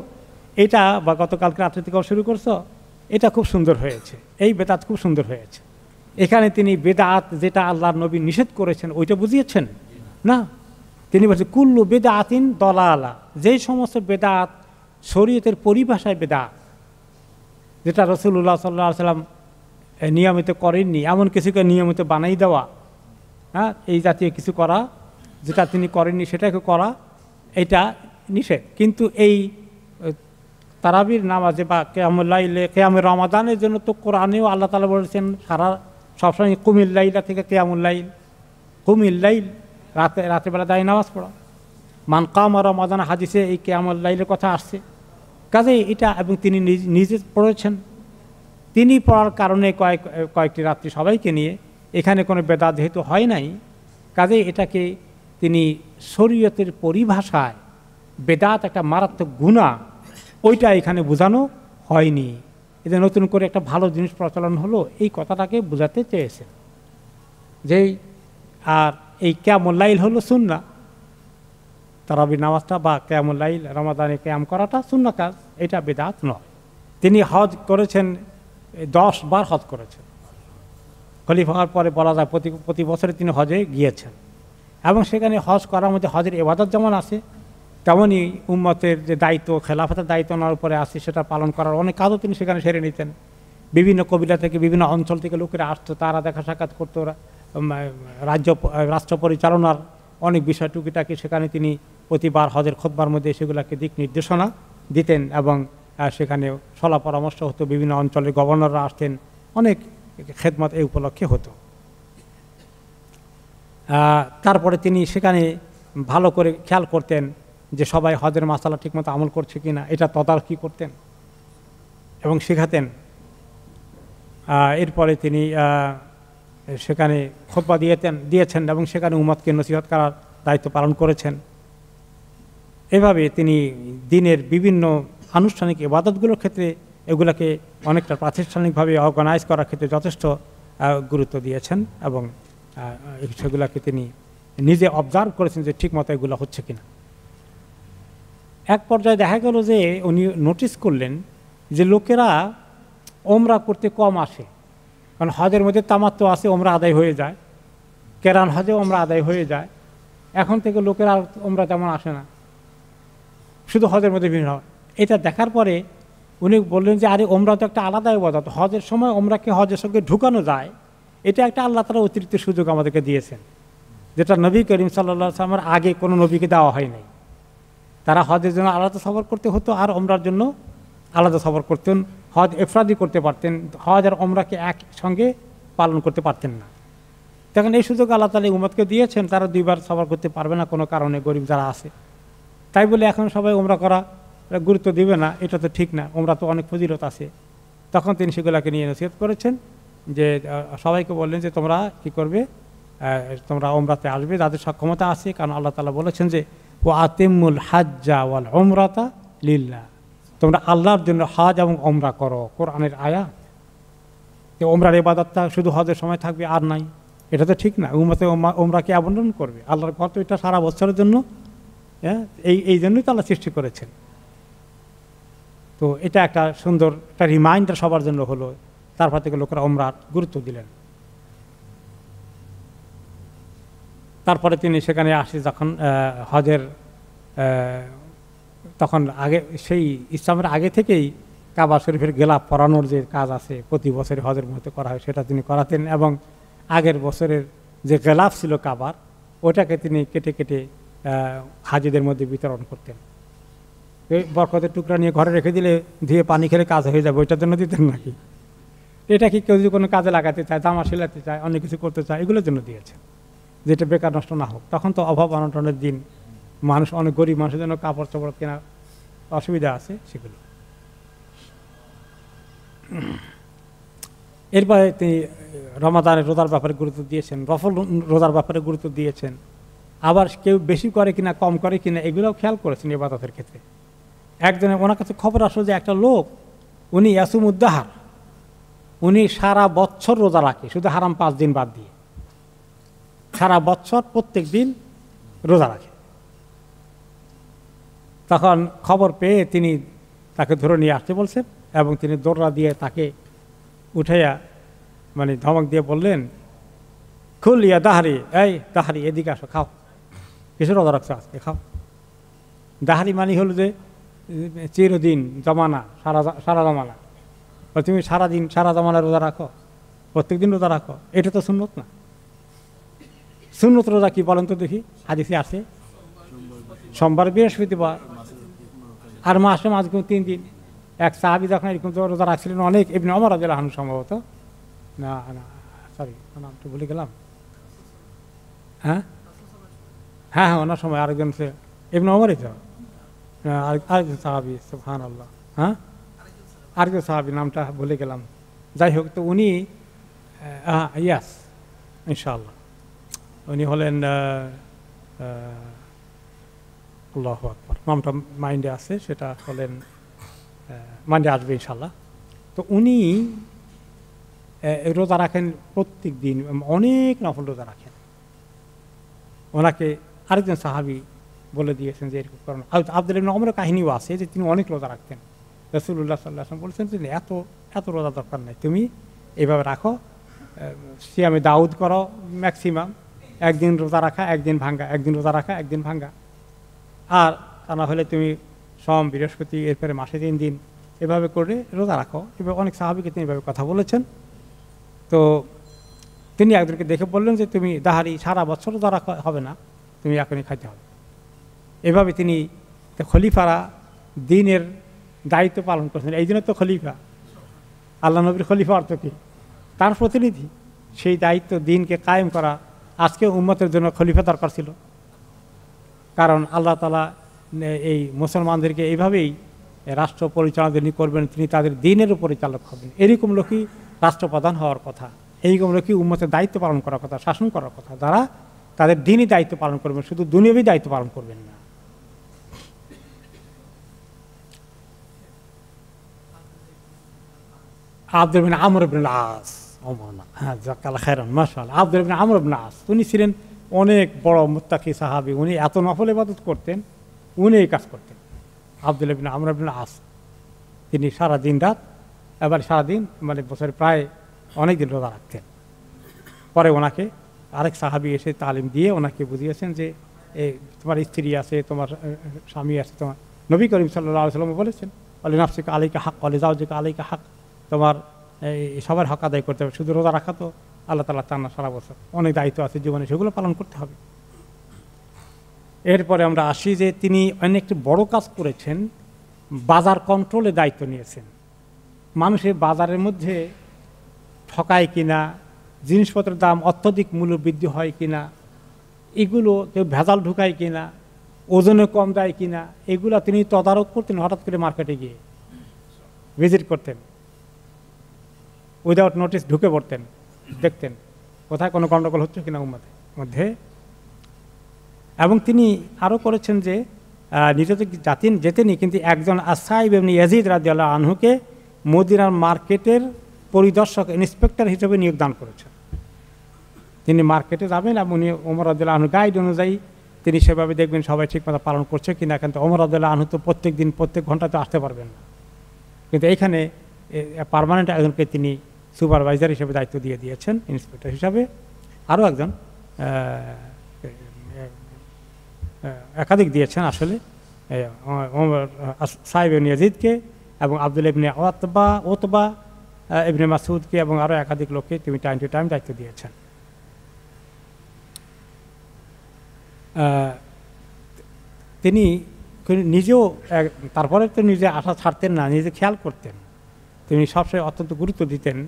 এটা বা গতকালকে রাত্রে থেকেও শুরু করছো, এটা খুব সুন্দর হয়েছে, এই বেদাত খুব সুন্দর হয়েছে। এখানে তিনি বেদাত যেটা আল্লাহর নবী নিষেধ করেছেন ওইটা বুঝিয়েছেন না, তিনি বলছেন কুল্লু বেদাতিন দলালা, যেই সমস্ত বেদাত শরীয়তের পরিভাষায় বেদাত, যেটা রাসূলুল্লাহ সাল্লাল্লাহু আলাইহি ওয়াসাল্লাম নিয়মিত করেননি, এমন কিছুকে নিয়মিত বানাই দেওয়া, হ্যাঁ, এই জাতীয় কিছু করা যেটা তিনি করেননি সেটাকে করা, এটা নিষেধ। কিন্তু এই তারাবির নামাজে বা কিয়ামুল লাইলে, কিয়ামুল রমাদানের জন্য তো কোরআনেও আল্লাহ তাআলা বলেছেন সারা সবসময় কুমিল লাইলা থেকে কিয়ামুল লাইল, কুমিল লাইল, রাতেবেলা দাঁড়িয়ে নামাজ পড়া, মান কামা রমাদান, হাদিসে এই কিয়ামুল লাইলের কথা আসছে। কাজেই এটা, এবং তিনি নিজে পড়েছেন, তিনি পড়ার কারণে কয়েকটি রাত্রি সবাইকে নিয়ে, এখানে কোনো বেদাত যেহেতু হয় নাই, কাজেই এটাকে তিনি শরীয়তের পরিভাষায় বেদাত একটা মারাত্মক গুনাহ, ওইটা এখানে বোঝানো হয়নি। এতে নতুন করে একটা ভালো জিনিস প্রচলন হলো, এই কথাটাকে বোঝাতে চেয়েছেন। যেই আর এই কিয়ামুল লাইল হলো সুন্নাহ, তারাবির নামাজটা বা কিয়ামুল লাইল রমাদানে কিয়াম করাটা সুন্নাহ কাজ, এটা বেদাত নয়। তিনি হজ করেছেন, 10 বার হজ করেছেন, খলিফা হওয়ার পরে বলা যায় প্রতি বছরে তিনি হজে গিয়েছেন, এবং সেখানে হজ করার মধ্যে হজের ইবাদত যেমন আছে, তেমনই উম্মতের যে দায়িত্ব, খেলাফতের দায়িত্ব নেওয়ার উপরে আছে, সেটা পালন করার অনেক কাজও তিনি সেখানে সেরে নিতেন। বিভিন্ন কবিলা থেকে, বিভিন্ন অঞ্চল থেকে লোকেরা আসতো, তারা দেখা সাক্ষাৎ করতো, রাষ্ট্র পরিচালনার অনেক বিষয় টুকিটাকি সেখানে তিনি প্রতিবার হজের খুতবার মধ্যে সেগুলোকে দিক নির্দেশনা দিতেন, এবং সেখানে সলা পরামর্শ হতো, বিভিন্ন অঞ্চলের গভর্নররা আসতেন, অনেক খেদমত এই উপলক্ষে হতো। তারপরে তিনি সেখানে ভালো করে খেয়াল করতেন যে সবাই হজের মাসালা ঠিকমতো আমল করছে কিনা, এটা তদারকি করতেন এবং শেখাতেন। এরপরে তিনি সেখানে খুতবা দিয়েছেন এবং সেখানে উম্মতকে নসিহত করার দায়িত্ব পালন করেছেন। এভাবে তিনি দিনের বিভিন্ন আনুষ্ঠানিক ইবাদতগুলোর ক্ষেত্রে এগুলোকে অনেকটা প্রাতিষ্ঠানিকভাবে অর্গানাইজ করার ক্ষেত্রে যথেষ্ট গুরুত্ব দিয়েছেন, এবং সেগুলোকে তিনি নিজে অবজার্ভ করেছেন যে ঠিকমতো এগুলো হচ্ছে কিনা। এক পর্যায়ে দেখা গেল যে উনি নোটিস করলেন যে লোকেরা ওমরা করতে কম আসে, কারণ হজের মধ্যে তামাত্ম আছে, ওমরা আদায় হয়ে যায়, কেরান হজে ওমরা আদায় হয়ে যায়, এখন থেকে লোকেরা ওমরা তেমন আসে না, শুধু হজের মধ্যে ভিড় হয়। এটা দেখার পরে উনি বললেন যে আরে ওমরা তো একটা আলাদা ইবাদত, হজের সময় ওমরাকে হজের সঙ্গে ঢুকানো যায়, এটা একটা আল্লাহ তাআলা অতিরিক্ত সুযোগ আমাদেরকে দিয়েছেন, যেটা নবী করিম সাল্লাল্লাহু আলাইহি ওয়াসাল্লামের আগে কোনো নবীকে দেওয়া হয় নাই। তারা হজের জন্য আলাদা সফর করতে হতো আর ওমরার জন্য আলাদা সফর করতেন, হজ এফরাদি করতে পারতেন, হজ আর ওমরাকে একসঙ্গে পালন করতে পারতেন না। তখন এই সুযোগ আল্লাহ তাআলা উম্মতকে দিয়েছেন, তারা দুইবার সফর করতে পারবে না কোনো কারণে, গরিব যারা আছে। তাই বলে এখন সবাই ওমরা করা গুরুত্ব দিবে না, এটা তো ঠিক না, ওমরা তো অনেক ফজিলত আছে। তখন তিনি সেগুলোকে নিয়ে নসিহত করেছেন যে সবাইকে বললেন যে তোমরা কি করবে, তোমরা ওমরাতে আসবে যাদের সক্ষমতা আছে, কারণ আল্লাহ তাআলা বলেছেন যে ও আতিমুল হাজ্জা ওয়াল উমরাতা লিল্লাহ, তোমরা আল্লাহর জন্য হজ এবং ওমরা করো। কোরআনের আয়াত। যে ওমরার ইবাদতটা শুধু হজের সময় থাকবে আর নাই, এটা তো ঠিক না। উম্মতে ওমরাকে আবন্টন করবে, আল্লাহর ঘর তো এটা সারা বছরের জন্য, হ্যাঁ, এই জন্যই তো আল্লাহ সৃষ্টি করেছেন। তো এটা একটা সুন্দর একটা রিমাইন্ডার সবার জন্য হলো। তারপর থেকে লোকেরা ওমরার গুরুত্ব দিলেন। তারপরে তিনি সেখানে আসে যখন হজের, তখন আগে সেই ইসলামের আগে থেকেই কাবা শরীফের গেলাপ পরানোর যে কাজ আছে প্রতি বছরে হজের মধ্যে করা হয়, সেটা তিনি করাতেন। এবং আগের বছরের যে গেলাপ ছিল কাবার, ওটাকে তিনি কেটে কেটে হাজিদের মধ্যে বিতরণ করতেন। এই বরকতের টুকরা নিয়ে ঘরে রেখে দিলে ধুয়ে পানি খেলে কাজ হয়ে যাবে, ওইটার জন্য দিতেন নাকি? এটা কি কেউ যদি কোনো কাজে লাগাতে চায়, জামা সেলাতে চায়, অনেক কিছু করতে চায়, এগুলোর জন্য দিয়েছেন, যেটা বেকার নষ্ট না হোক। তখন তো অভাব অনটনের দিন, মানুষ অনেক গরিব মানুষের জন্য কাপড় চোপড় কেনা অসুবিধা আছে, সেগুলো। এরপরে তিনি রমাদানের রোজার ব্যাপারে গুরুত্ব দিয়েছেন, নফল রোজার ব্যাপারে গুরুত্ব দিয়েছেন। আবার কেউ বেশি করে কিনা কম করে কিনা এগুলোও খেয়াল করেছেন ইবাদতের ক্ষেত্রে। একজনের ওনার কাছে খবর আসলো যে একটা লোক, উনি ইয়াসুমুদ্দাহার, উনি সারা বছর রোজা রাখে, শুধু হারাম 5 দিন বাদ দিয়ে সারা বছর প্রত্যেক দিন রোজা রাখে। তখন খবর পেয়ে তিনি তাকে ধরে নিয়ে আসতে বলছেন, এবং তিনি দৌড়া দিয়ে তাকে উঠাইয়া মানে ধমক দিয়ে বললেন, খুল ইয়া দাহারি, এই দাহারি এদিকে আসো, খাও, কিছু রোজা রাখছো আজকে, খাও। দাহারি মানে হলো যে চিরদিন জমানা, সারা জমানা। তুমি সারাদিন সারা জমানা রোজা রাখো, প্রত্যেক দিন রোজা রাখো, এটা তো সুন্নত না। সুন্নত রোজা কি বলেন তো দেখি? হাদিসে আছে সোমবার, বৃহস্পতিবার আর মাসে মাঝে 3 দিন। এক সাহাবী যখন এরকম রোজা রাখছিলেন অনেক, ইবনে ওমর রাদিয়াল্লাহু আনহু সম্ভবত, না সরি নামটা ভুলে গেলাম, হ্যাঁ হ্যাঁ হ্যাঁ ওনার সময় আরেকজন ইবনে ওমরই তো, আরেকজন সাহাবী, সুবহানাল্লাহ, হ্যাঁ আরেকজন সাহাবী নামটা ভুলে গেলাম। যাই হোক, তো উনি ইয়াস ইনশাআল্লাহ উনি হলেন আল্লাহু আকবার, নামটা মাইন্ডে আছে, সেটা হলেন মাইন্ডে আসবে ইনশাআল্লাহ। তো উনি রোজা রাখেন প্রত্যেক দিন, অনেক নফল রোজা রাখেন। ওনাকে আরেকজন সাহাবী বলে দিয়েছেন যে এরকম কারণ আব্দুল্লাহ ইবনে ওমরের কাহিনীও আছে যে তিনি অনেক রোজা রাখতেন। রাসূলুল্লাহ সাল্লাল্লাহু আলাইহি ওয়াসাল্লাম বলছেন যে এত রোজা দরকার নাই, তুমি এইভাবে রাখো, সিয়ামে দাউদ করো, ম্যাক্সিমাম একদিন রোজা রাখা একদিন ভাঙ্গা, একদিন রোজা রাখা একদিন ভাঙ্গা। আর তা না হলে তুমি সোম, বৃহস্পতি, এরপরে মাসে 3 দিন এভাবে করে রোজা রাখো। এভাবে অনেক সাহাবীকে তিনি এভাবে কথা বলেছেন। তো তিনি একজনকে দেখে বললেন যে তুমি দাহারি সারা বছর রোজা রাখা হবে না, তুমি এখনই খাইতে হবে। এভাবে তিনি খলিফারা দিনের দায়িত্ব পালন করছেন। এই জন্য তো খলিফা, আল্লাহ নবীর খলিফা অর্থ কি? তার প্রতিনিধি। সেই দায়িত্ব দিনকে কায়েম করা, আজকে উম্মতের জন্য খলিফা দরকার ছিল। কারণ আল্লাহ তাআলা এই মুসলমানদেরকে এইভাবেই রাষ্ট্র পরিচালনা যিনি করবেন, তিনি তাদের দিনেরও পরিচালক হবেন। এরকম লোকই রাষ্ট্রপ্রধান হওয়ার কথা, এইরকম লোকই উম্মতের দায়িত্ব পালন করার কথা, শাসন করার কথা, যারা তাদের দিনই দায়িত্ব পালন করবেন, শুধু দুনিয়াবী দায়িত্ব পালন করবেন না। আব্দুল বিন আমর ইবনে আস, হ্যাঁ জাকাল খায়রান, মাশাআল্লাহ। আব্দুল বিন আমর ইবনে আস উনি ছিলেন অনেক বড় মুত্তাকি সাহাবী। উনি এত নফল ইবাদত করতেন, উনি এই কাজ করতেন। আব্দুল বিন আমর ইবনে আস তিনি সারা দিন রাত, এবার সারাদিন মানে বছরে প্রায় অনেক দিন রোজা রাখতেন। পরে ওনাকে আরেক সাহাবী এসে তালিম দিয়ে ওনাকে বুঝিয়েছেন যে তোমার স্ত্রী আছে, তোমার স্বামী আছে, তোমার নবী করিম সাল্লাল্লাহু আলাইহি ওয়াসাল্লাম বলেছেন ওয়ালি নাফসিকা আলাইকা হাক ওয়ালি যাওজিকা আলাইকা হাক, তোমার সবার হক আদায় করতে হবে। শুধু রোজা রাখা তো আল্লাহ তাআলা চান না, সারা বছর অনেক দায়িত্ব আছে জীবনে, সেগুলো পালন করতে হবে। এরপরে আমরা আসি যে তিনি অনেক একটি বড় কাজ করেছেন, বাজার কন্ট্রোলের দায়িত্ব নিয়েছেন। মানুষের বাজারের মধ্যে ঠকায় কিনা, জিনিসপত্রের দাম অত্যধিক মূল্য বৃদ্ধি হয় কিনা, এগুলো কেউ ভেজাল ঢুকায় কিনা, ওজনে কম দেয় কিনা, এগুলো তিনি তদারক করতেন। হঠাৎ করে মার্কেটে গিয়ে ভিজিট করতেন, উইদাউট নোটিস ঢুকে পড়তেন, দেখতেন কোথায় কোনো গণ্ডগোল হচ্ছে কিনা উম্মতের মধ্যে। এবং তিনি আরও করেছেন যে নিজে তো যেতেনি, কিন্তু একজন আসাইব ইবনে ইয়াজিদ রাদিয়াল্লাহু আনহুকে মদিনার মার্কেটের পরিদর্শক ইন্সপেক্টর হিসেবে নিয়োগদান করেছেন। তিনি মার্কেটে যাবেন এবং উনি ওমর রাদিয়াল্লাহু আনহু গাইড অনুযায়ী তিনি সেভাবে দেখবেন সবাই ঠিকমতো পালন করছে কিনা। কিন্তু ওমর রাদিয়াল্লাহু আনহু তো প্রত্যেক দিন প্রত্যেক ঘন্টাতে আসতে পারবেন না, কিন্তু এইখানে পার্মানেন্ট একজনকে তিনি সুপারভাইজার হিসেবে দায়িত্ব দিয়ে দিয়েছেন, ইন্সপেক্টর হিসাবে। আরও একজন একাধিক দিয়েছেন আসলে, সাইব ইবনে ইয়াজিদকে এবং আব্দুল্লাহ ইবনে ওতবা ইবনে মাসউদকে এবং আরও একাধিক লোককে তিনি টাইম টু টাইম দায়িত্ব দিয়েছেন। তিনি নিজেও তারপরে তো নিজে আশা ছাড়তেন না, নিজে খেয়াল করতেন। তিনি সবসময় অত্যন্ত গুরুত্ব দিতেন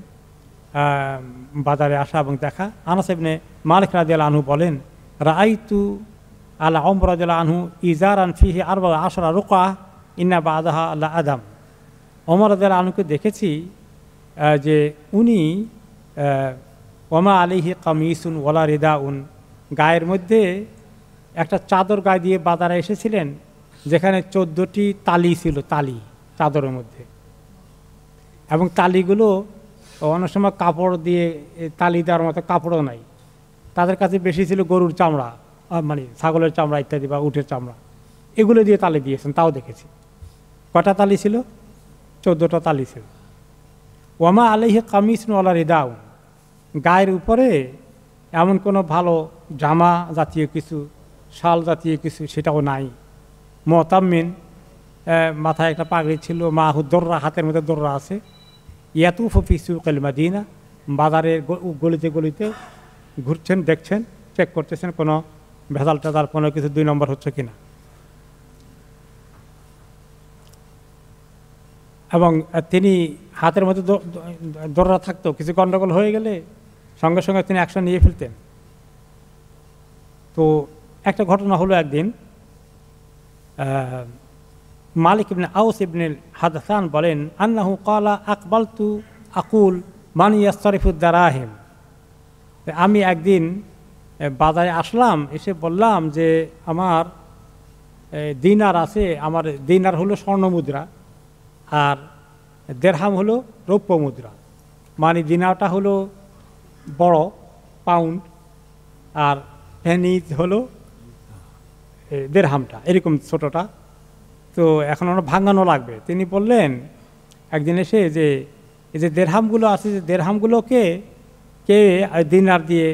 বাজারে আসা এবং দেখা। আনাস ইবনে মালিক রাদিয়াল্লাহু আনহু বলেন, রাআইতু আলা ওমর রাদিয়াল্লাহু আনহু ইজারান ফিহি 14 রুকা ইন্না বাদাহা আল্লাহ আদম। ওমর রাদিয়াল্লাহু আনহুকে দেখেছি যে উনি ওমা আলাইহি কামিসুন ওয়ালা রিদাউন, গায়ের মধ্যে একটা চাদর গায়ে দিয়ে বাজারে এসেছিলেন, যেখানে 14টি তালি ছিল, তালি চাদরের মধ্যে। এবং তালিগুলো অনেক সময় কাপড় দিয়ে তালি দেওয়ার মতো কাপড়ও নাই, তাদের কাছে বেশি ছিল গরুর চামড়া, মানে ছাগলের চামড়া ইত্যাদি বা উটের চামড়া, এগুলো দিয়ে তালি দিয়েছেন, তাও দেখেছি। কটা তালি ছিল? 14টা তালি ছিল। ওয়ামা আলাইহি কামিসুন ওয়ালা রিদাউ, গায়ের উপরে এমন কোনো ভালো জামা জাতীয় কিছু, শাল জাতীয় কিছু সেটাও নাই। মুতাম্মিন, মাথায় একটা পাগড়ি ছিল, মাহু দররা, হাতের মধ্যে দররা আছে। ইয়াতুফু ফি সুকিল মাদিনা, বাজারের গলিতে গলিতে ঘুরছেন, দেখছেন, চেক করতেছেন কোনো ভেজাল টেজাল কোনো কিছু 2 নম্বর হচ্ছে কিনা। এবং তিনি হাতের মধ্যে দররা থাকতো, কিছু গণ্ডগোল হয়ে গেলে সঙ্গে সঙ্গে তিনি অ্যাকশন নিয়ে ফেলতেন। তো একটা ঘটনা হলো, একদিন মালিক ইবনে আউস ইবনে হাদাসান বলেন, আন্নাহু ক্বালা আকবালতু আকুল মান ইয়াসরিফুদ দারাহিম। আমি একদিন বাজারে আসলাম, এসে বললাম যে আমার দিনার আছে, আমার দিনার হলো স্বর্ণ মুদ্রা আর দেরহাম হলো রৌপ্য মুদ্রা। মানে দিনারটা হলো বড় পাউন্ড আর পেনি হলো দেরহামটা এরকম ছোটটা। তো এখন আমরা ভাঙানো লাগবে। তিনি বললেন একদিন এসে যে এই যে দেরহামগুলো আছে, যে দেরহামগুলোকে কে দিনার দিয়ে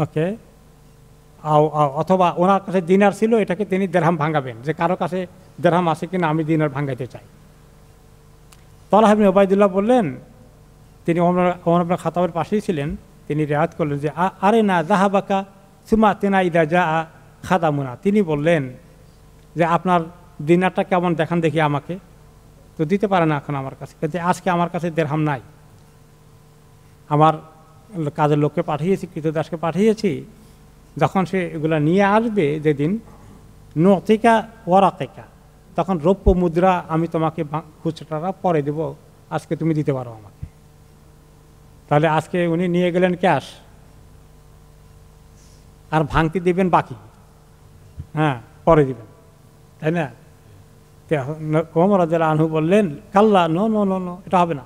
ওকে, অথবা ওনার কাছে দিনার ছিল, এটাকে তিনি দেরহাম ভাঙাবেন, যে কারো কাছে দেরহাম আছে কিনা, আমি দিনার ভাঙাইতে চাই। তালহা ইবনে উবাইদুল্লাহ বললেন, তিনি ওমর ইবনে খাত্তাবের পাশেই ছিলেন, তিনি রেয়াত করলেন যে আরে না জাহাবাকা সুমা তেনা ইদা যা খাদামুনা। তিনি বললেন যে আপনার দিনারটা কেমন দেখান দেখি আমাকে। তো দিতে পারে না এখন আমার কাছে, কিন্তু আজকে আমার কাছে দেরহাম নাই, আমার কাজের লোককে পাঠিয়েছি, কৃতদাসকে পাঠিয়েছি, যখন সে এগুলো নিয়ে আসবে যেদিন নতিকা ওয়ারাকিকা, তখন রৌপ্য মুদ্রা আমি তোমাকে খুচরাটা পরে দেব, আজকে তুমি দিতে পারো আমাকে। তাহলে আজকে উনি নিয়ে গেলেন ক্যাশ, আর ভাঙতি দিবেন বাকি, হ্যাঁ পরে দিবেন, তাই না? ওমর রাদিয়াল্লাহু আনহু বললেন, কাল্লা, নো নো নো নো, এটা হবে না।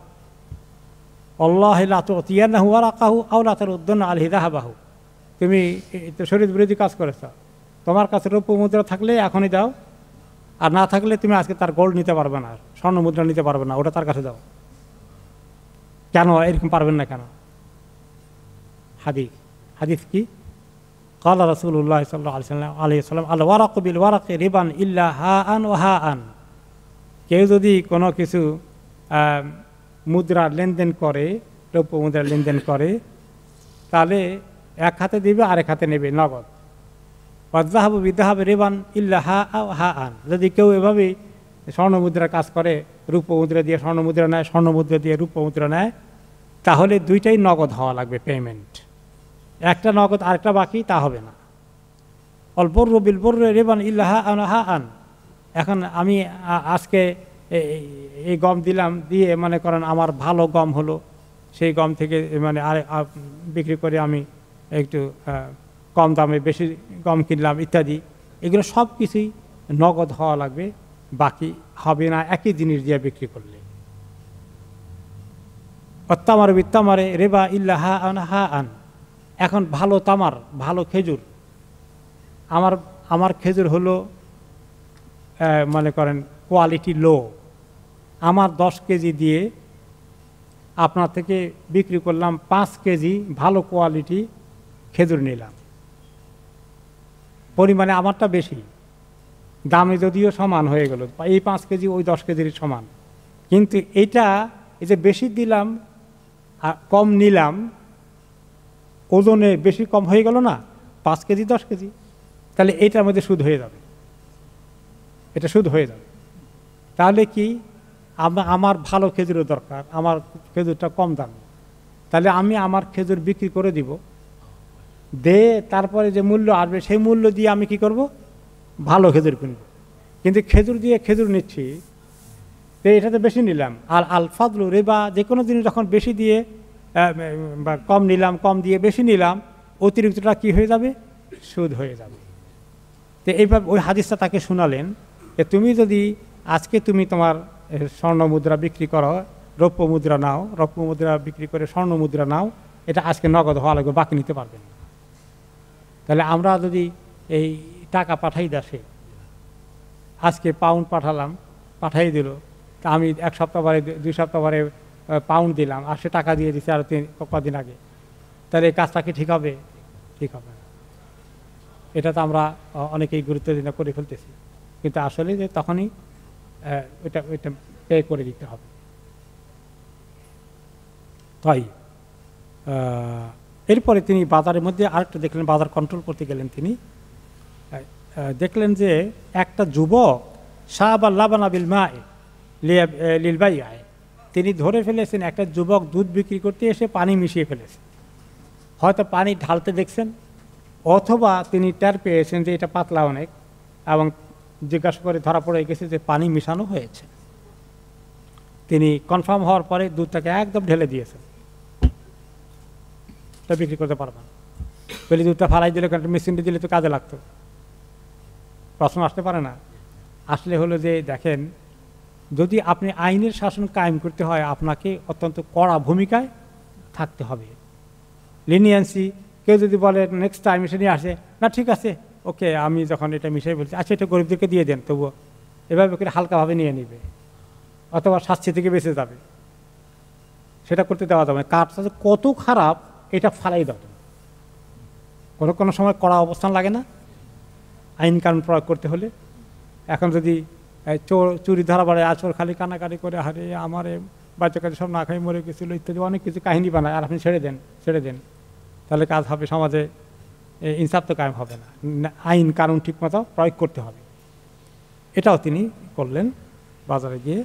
আল্লাহি লা তুতিয়ান্নাহু ওয়ারাকাহু আও লা তারুদ্দুনা আলাইহি যাহাবাহু। তুমি তো শরীয়ত বিরোধী কাজ করেছ, তোমার কাছে রৌপ্য মুদ্রা থাকলে এখনই দাও, আর না থাকলে তুমি আজকে তার গোল্ড নিতে পারবে না, স্বর্ণ মুদ্রা নিতে পারবে না, ওটা তার কাছে দাও। কেন এরকম পারবেন না কেন? হাদিস কি? ক্বালা রাসূলুল্লাহ সাল্লাল্লাহু আলাইহি ওয়াসাল্লাম আল ওয়ারাকু বিল ওয়ারাকি রিবান ইল্লা হাআন ওয়া হাআন। কেউ যদি কোনো কিছু মুদ্রার লেনদেন করে, রৌপ্য মুদ্রার লেনদেন করে, তাহলে এক হাতে দিবে, আরেক হাতে নেবে নগদ। ওয়াজ্জাহাবু বিদ্যাহাবে রেবান ইল্লা হা হা আন, যদি কেউ এভাবেই স্বর্ণমুদ্রার কাজ করে, রূপমুদ্রা দিয়ে স্বর্ণমুদ্রা নেয়, স্বর্ণমুদ্রা দিয়ে রূপমুদ্রা নেয়, তাহলে দুইটাই নগদ হওয়া লাগবে পেমেন্ট। একটা নগদ আরেকটা বাকি তা হবে না। অলবর্র বিলবর্র রেবান ইল্লা হা আন হা আন। এখন আমি আজকে এই গম দিলাম, দিয়ে মনে করেন আমার ভালো গম হলো, সেই গম থেকে মানে বিক্রি করে আমি একটু কম দামে বেশি গম কিনলাম ইত্যাদি, এগুলো সব কিছুই নগদ হওয়া লাগবে, বাকি হবে না একই জিনিস দিয়ে বিক্রি করলে। অত্তামার বিত্তামারে রেবা ইল্লা হা আন হা আন। এখন ভালো তামার, ভালো খেজুর, আমার খেজুর হলো মনে করেন কোয়ালিটি লো, আমার 10 কেজি দিয়ে আপনার থেকে বিক্রি করলাম 5 কেজি ভালো কোয়ালিটি খেজুর নিলাম, পরিমাণে আমারটা বেশি, দামে যদিও সমান হয়ে গেল, এই 5 কেজি ওই 10 কেজির সমান, কিন্তু এইটা এই যে বেশি দিলাম আর কম নিলাম, ওজনে বেশি কম হয়ে গেল না, 5 কেজি 10 কেজি, তাহলে এইটার মধ্যে সুদ হয়ে যাবে, এটা সুদ হয়ে যাবে। তাহলে কি আমার ভালো খেজুরের দরকার, আমার খেজুরটা কম দামি, তাহলে আমি আমার খেজুর বিক্রি করে দিব, দে তারপরে যে মূল্য আসবে সেই মূল্য দিয়ে আমি কি করব, ভালো খেজুর কিনব। কিন্তু খেজুর দিয়ে খেজুর নিচ্ছি, তো এটাতে বেশি নিলাম, আর আল ফাদলু রেবা, যে কোনো জিনিস যখন বেশি দিয়ে বা কম নিলাম, কম দিয়ে বেশি নিলাম, অতিরিক্তটা কি হয়ে যাবে, সুদ হয়ে যাবে। তো এইভাবে ওই হাদিসটা তাকে শোনালেন যে তুমি যদি আজকে তুমি তোমার স্বর্ণ মুদ্রা বিক্রি করো, রৌপ্য মুদ্রা নাও, রৌপ্য মুদ্রা বিক্রি করে স্বর্ণ মুদ্রা নাও, এটা আজকে নগদ হওয়া লাগবে, বাকি নিতে পারবেন না। তাহলে আমরা যদি এই টাকা পাঠাই দেশে, আজকে পাউন্ড পাঠালাম, পাঠাই দিল, তা আমি 1 সপ্তাহ পরে 2 সপ্তাহ পরে পাউন্ড দিলাম, আর সে টাকা দিয়ে দিচ্ছে আরও কদিন আগে, তাহলে এই কাজটা কি ঠিক হবে? ঠিক হবে না। এটা তো আমরা অনেকেই গুরুত্ব দিয়ে করে ফেলতেছি, কিন্তু আসলে যে তখনই ওইটা পে করে দিতে হবে। তাই এরপরে তিনি বাজারের মধ্যে আরেকটা দেখলেন, বাজার কন্ট্রোল করতে গেলেন, তিনি দেখলেন যে একটা যুবক শাহ লাবানা বিল মা লিলবাই আয়, তিনি ধরে ফেলেছেন একটা যুবক দুধ বিক্রি করতে এসে পানি মিশিয়ে ফেলেছে, হয়তো পানি ঢালতে দেখছেন, অথবা তিনি টের পেয়েছেন যে এটা পাতলা অনেক, এবং জিজ্ঞাসা করে ধরা পড়ে গেছে যে পানি মিশানো হয়েছে। তিনি কনফার্ম হওয়ার পরে দুধটাকে একদম ঢেলে দিয়েছেন, তা বিক্রি করতে পারবেন। পেলে দুধটা ফালাই দিলে, মেশিনটা দিলে তো কাজে লাগতো। প্রশ্ন আসতে পারে না? আসলে হলো যে দেখেন, যদি আপনি আইনের শাসন কায়েম করতে হয়, আপনাকে অত্যন্ত কড়া ভূমিকায় থাকতে হবে। লিনিয়েন্সি, কেউ যদি বলে নেক্সট টাইম এসে নিয়ে আসে, না ঠিক আছে ওকে, আমি যখন এটা মিশাই বলছি, আচ্ছা এটা গরিবদেরকে দিয়ে দেন, তবুও এভাবে করে হালকাভাবে নিয়ে নিবে, অথবা শাস্তি থেকে বেঁচে যাবে, সেটা করতে দেওয়া যাবে না। কাজটা কত খারাপ এটা ফালাই দেওয়া, কোনো সময় কড়া অবস্থান লাগে না আইন কানুন প্রয়োগ করতে হলে। এখন যদি চুরি ধরা পড়ে, আচর খালি কানাকাটি করে, হারে আমার বাচ্চা কাছে সব না খাই মরে গেছিলো ইত্যাদি অনেক কিছু কাহিনী বানায়, আর আপনি ছেড়ে দেন, তাহলে কাজ হবে, সমাজে ইনসাফ তো কায়েম হবে না। আইন কানুন ঠিকমতো প্রয়োগ করতে হবে। এটাও তিনি করলেন বাজারে গিয়ে।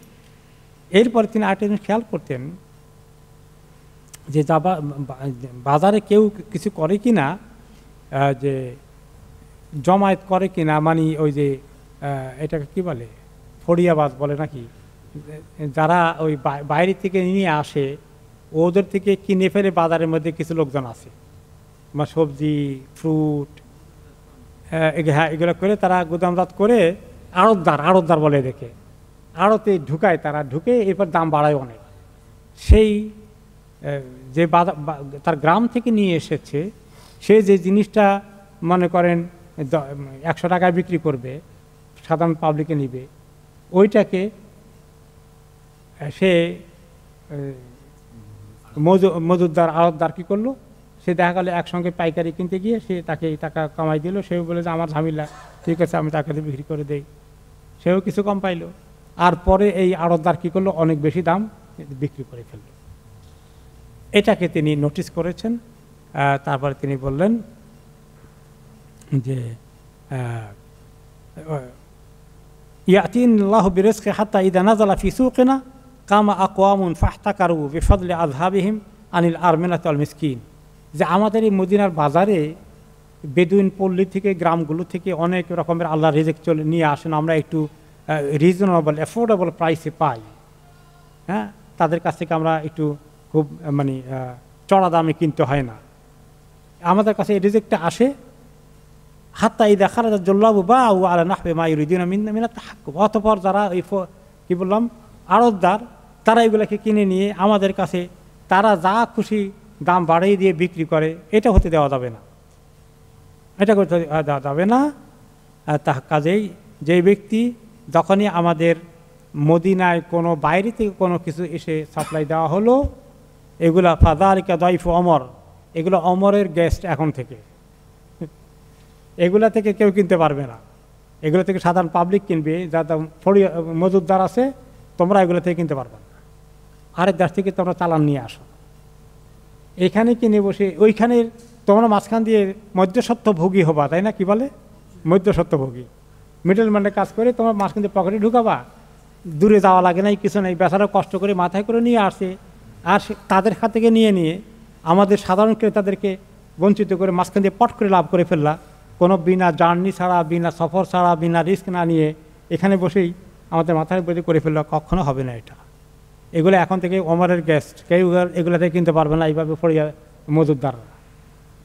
এরপরে তিনি আরেকটা জিনিস খেয়াল করতেন যে বাজারে কেউ কিছু করে কি না, যে জমায়েত করে কি না, মানে ওই যে এটাকে কি বলে, ফড়িয়াবাজ বলে নাকি, যারা ওই বাইরে থেকে নিয়ে আসে, ওদের থেকে কিনে ফেলে বাজারের মধ্যে কিছু লোকজন আছে, বা সবজি ফ্রুট হ্যাঁ এগুলো করে তারা গুদামজাত করে আড়তদার বলে দেখে, আড়তে ঢুকায়, তারা ঢুকে এরপর দাম বাড়ায় অনেক। সেই যে তার গ্রাম থেকে নিয়ে এসেছে, সে যে জিনিসটা মনে করেন 100 টাকায় বিক্রি করবে, সাধারণ পাবলিকে নিবে, ওইটাকে সে মজুদদার আড়তদার কী করলো, সে দেখা গেল একসঙ্গে পাইকারি কিনতে গিয়ে সে তাকে এই টাকা কামাই দিল, সেও বলে যে আমার ঝামেলা, ঠিক আছে আমি টাকাতে বিক্রি করে দেই, সেও কিছু কম পাইল। আর পরে এই আড়তদার কী করলো, অনেক বেশি দাম বিক্রি করে ফেলল। এটাকে তিনি নোটিস করেছেন। তারপরে তিনি বললেন যে ইয়াতিনাল্লাহু বিরিজকি হাত্তা ইযা নাযালা ফি সুকিনা কামা আকওয়ামুন ফাহতাকারু বিফদলি আযহাবিহিম আনিল আরমিনাতি ওয়াল মিসকিন, যে আমাদের এই মদিনার বাজারে বেদুইন পল্লী থেকে গ্রামগুলো থেকে অনেক রকমের আল্লাহ রিজিক চলে নিয়ে আসেন, আমরা একটু রিজনেবল অ্যাফোর্ডেবল প্রাইসে পাই। হ্যাঁ, তাদের কাছ থেকে আমরা একটু খুব মানে চড়া দামে কিনতে হয় না, আমাদের কাছে এই রিজিকটা আসে। হাত্তা ইযা খারাজা জুল্লাবু বাউ আলা নাহবি মা ইউরিদুনা মিনাত তাহাক্কুম, অতঃপর যারা ওই কি বললাম আড়তদার, তারা এগুলোকে কিনে নিয়ে আমাদের কাছে তারা যা খুশি দাম বাড়িয়ে দিয়ে বিক্রি করে, এটা হতে দেওয়া যাবে না, এটা করতে দেওয়া যাবে না। তা কাজেই যে ব্যক্তি যখনই আমাদের মদিনায় কোনো বাইরে থেকে কোনো কিছু এসে সাপ্লাই দেওয়া হলো, এগুলা ফাযালিকা দাইফু ওমর, এগুলো ওমরের গেস্ট এখন থেকে, এগুলা থেকে কেউ কিনতে পারবে না, এগুলো থেকে সাধারণ পাবলিক কিনবে, যারা মজুদদার আছে, তোমরা এগুলো থেকে কিনতে পারবে না, আরেক দেশ থেকে তোমরা চালান নিয়ে আসো, এখানে কিনে বসে ওইখানে তোমরা মাঝখান দিয়ে মধ্যস্বত্বভোগী হবা, তাই না? কি বলে মধ্যস্বত্বভোগী, মিডল ম্যানের কাজ করে তোমার মাঝখান দিয়ে পকেটে ঢুকাবা, দূরে যাওয়া লাগে নাই, কিছু নেই, বেচারা কষ্ট করে মাথায় করে নিয়ে আসে, আর তাদের হাত থেকে নিয়ে আমাদের সাধারণ ক্রেতাদেরকে বঞ্চিত করে মাঝখান দিয়ে পট করে লাভ করে ফেললা, কোনো বিনা জার্নি ছাড়া, বিনা সফর ছাড়া, বিনা রিস্ক না নিয়ে এখানে বসেই আমাদের মাথায় বদি করে ফেললো, কখনো হবে না এটা। এগুলো এখন থেকে ওমরের গেস্ট, কেউ এগুলো থেকে কিনতে পারবে না, এইভাবে ফরিয়া মজুদদাররা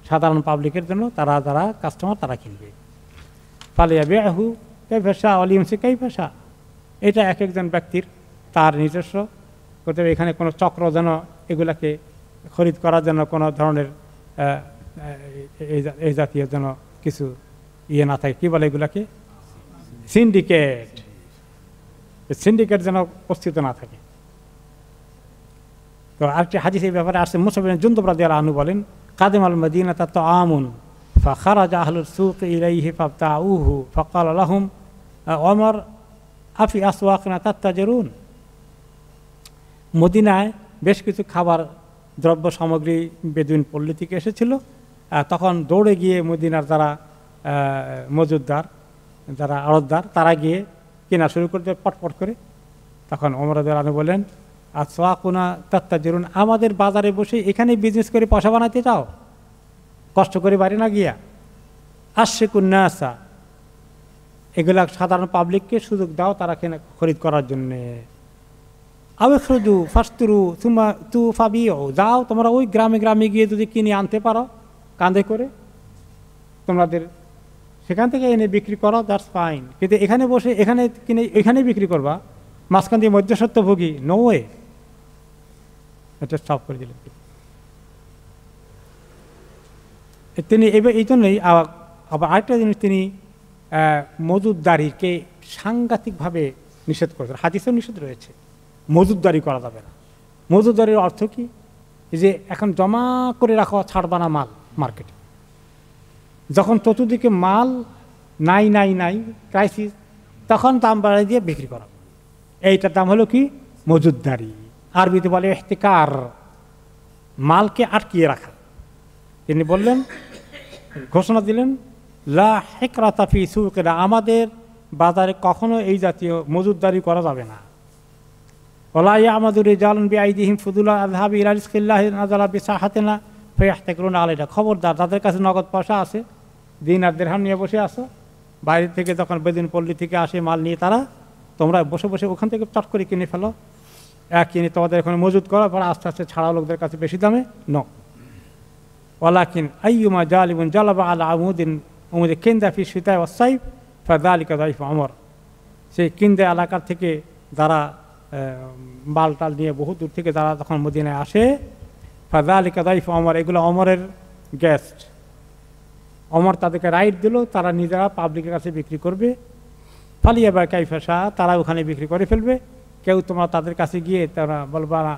সাধারণ পাবলিকের জন্য, তারা যারা কাস্টমার তারা কিনবে। ফালিয়া বিআহু কাইফা অলিমসি কাইফা, এটা এক একজন ব্যক্তির তার নিজস্ব করতে হবে। এখানে কোনো চক্র যেন এগুলাকে খরিদ করার জন্য কোনো ধরনের এই জাতীয় যেন কিছু ইয়ে না থাকে, কী বলে এগুলাকে, সিন্ডিকেট, সিন্ডিকেট যেন উপস্থিত না থাকে। তো আরেকটি হাদিস এই ব্যাপারে আসছে, মুসআব বিন জুনদুব রাদিয়াল্লাহু আনহু বলেন, কাদিমাল মাদিনাতা তাআমুন ফাখারাজা আহলুস সুক ইলাইহি ফাবতাউহু ফাকালা লাহুম ওমর আফি আসওয়াকিনা তাত্তাজিরুন। মদিনায় বেশ কিছু খাবার দ্রব্য সামগ্রী বেদুইন পল্লী থেকে এসেছিল, তখন দৌড়ে গিয়ে মদিনার যারা মজুদদার, যারা আড়তদার, তারা গিয়ে কেনা শুরু করতে পটপট করে। তখন ওমর রাদিয়াল্লাহু আনহু বলেন, আসওয়াকুনা তাত্তাজিরুন, আমাদের বাজারে বসে এখানে বিজনেস করে পয়সা বানাতে চাও, কষ্ট করে বাড়ি না গিয়া। আশরিকুন নাসা, এগুলা সাধারণ পাবলিককে সুযোগ দাও তারা কেনা খরিদ করার জন্যে। আবেখরুজু ফাস্তুরু তুমা তু ফাবিও, যাও তোমরা ওই গ্রামে গ্রামে গিয়ে যদি কিনে আনতে পারো কাঁধে করে, তোমাদের সেখান থেকে এনে বিক্রি করো, দ্যাটস ফাইন। কিন্তু এখানে বসে এখানে কিনে এখানেই বিক্রি করবা, মাঝখান দিয়ে মধ্যস্বত্বভোগী, নো ওয়ে, এটা স্টপ করে দিলেন তিনি। এবার এই জন্যই আবার আরেকটা জিনিস, তিনি মজুদদারিকে সাংঘাতিকভাবে নিষেধ করেছেন, হাদিসেও নিষেধ রয়েছে, মজুদদারি করা যাবে না। মজুদদারির অর্থ কি, যে এখন জমা করে রাখা, ছাড়বা না মাল মার্কেটে, যখন চতুর্দিকে মাল নাই নাই নাই ক্রাইসিস, তখন দাম বাড়িয়ে দিয়ে বিক্রি করা, এইটার দাম হলো কি মজুদদারি। আরবিতে বলে ইহতিকার, মালকে আটকিয়ে রাখা। তিনি বললেন, ঘোষণা দিলেন, লা হিকরাতা ফি সুকিনা, আমাদের বাজারে কখনো এই জাতীয় মজুদদারি করা যাবে না। ওয়ালা ইয়ামাদু রিজালুন বিআইদিহিম ফুদুলা আযহাবি ইলা রিজকিল্লাহি নাযালা বিসাহাতিনা ফায়াহতাকিরুনা আলাইহা, খবরদার যাদের কাছে নগদ পয়সা আছে, দিন আর দিরহাম নিয়ে বসে আসো, বাইরে থেকে যখন বেদিন পল্লী থেকে আসে মাল নিয়ে তারা, তোমরা বসে বসে ওখান থেকে চট করে কিনে ফেলো, কিনে তোমাদের এখানে মজুদ করো, পরে আস্তে আস্তে ছাড়াও লোকদের কাছে বেশি দামে ন। ওয়ালাকিন আইয়ুমা জালিমুন জালাবা আলা আমুদিন উমুদে কিন্দা ফি শিতা ওয়াস সাইফ ফাযালিকা দাইফু ওমর, সেই কিন্দা এলাকার থেকে যারা মাল টাল নিয়ে বহু দূর থেকে যারা তখন মদিনায় আসে, ফাযালিকা দাইফু ওমর, এগুলো ওমরের গেস্ট, ওমর তাদেরকে রাইট দিল, তারা নিজেরা পাবলিকের কাছে বিক্রি করবে। ফালিয়া বা কাইফাসা, তারা ওখানে বিক্রি করে ফেলবে। কেউ তোমরা তাদের কাছে গিয়ে তারা বলবা না,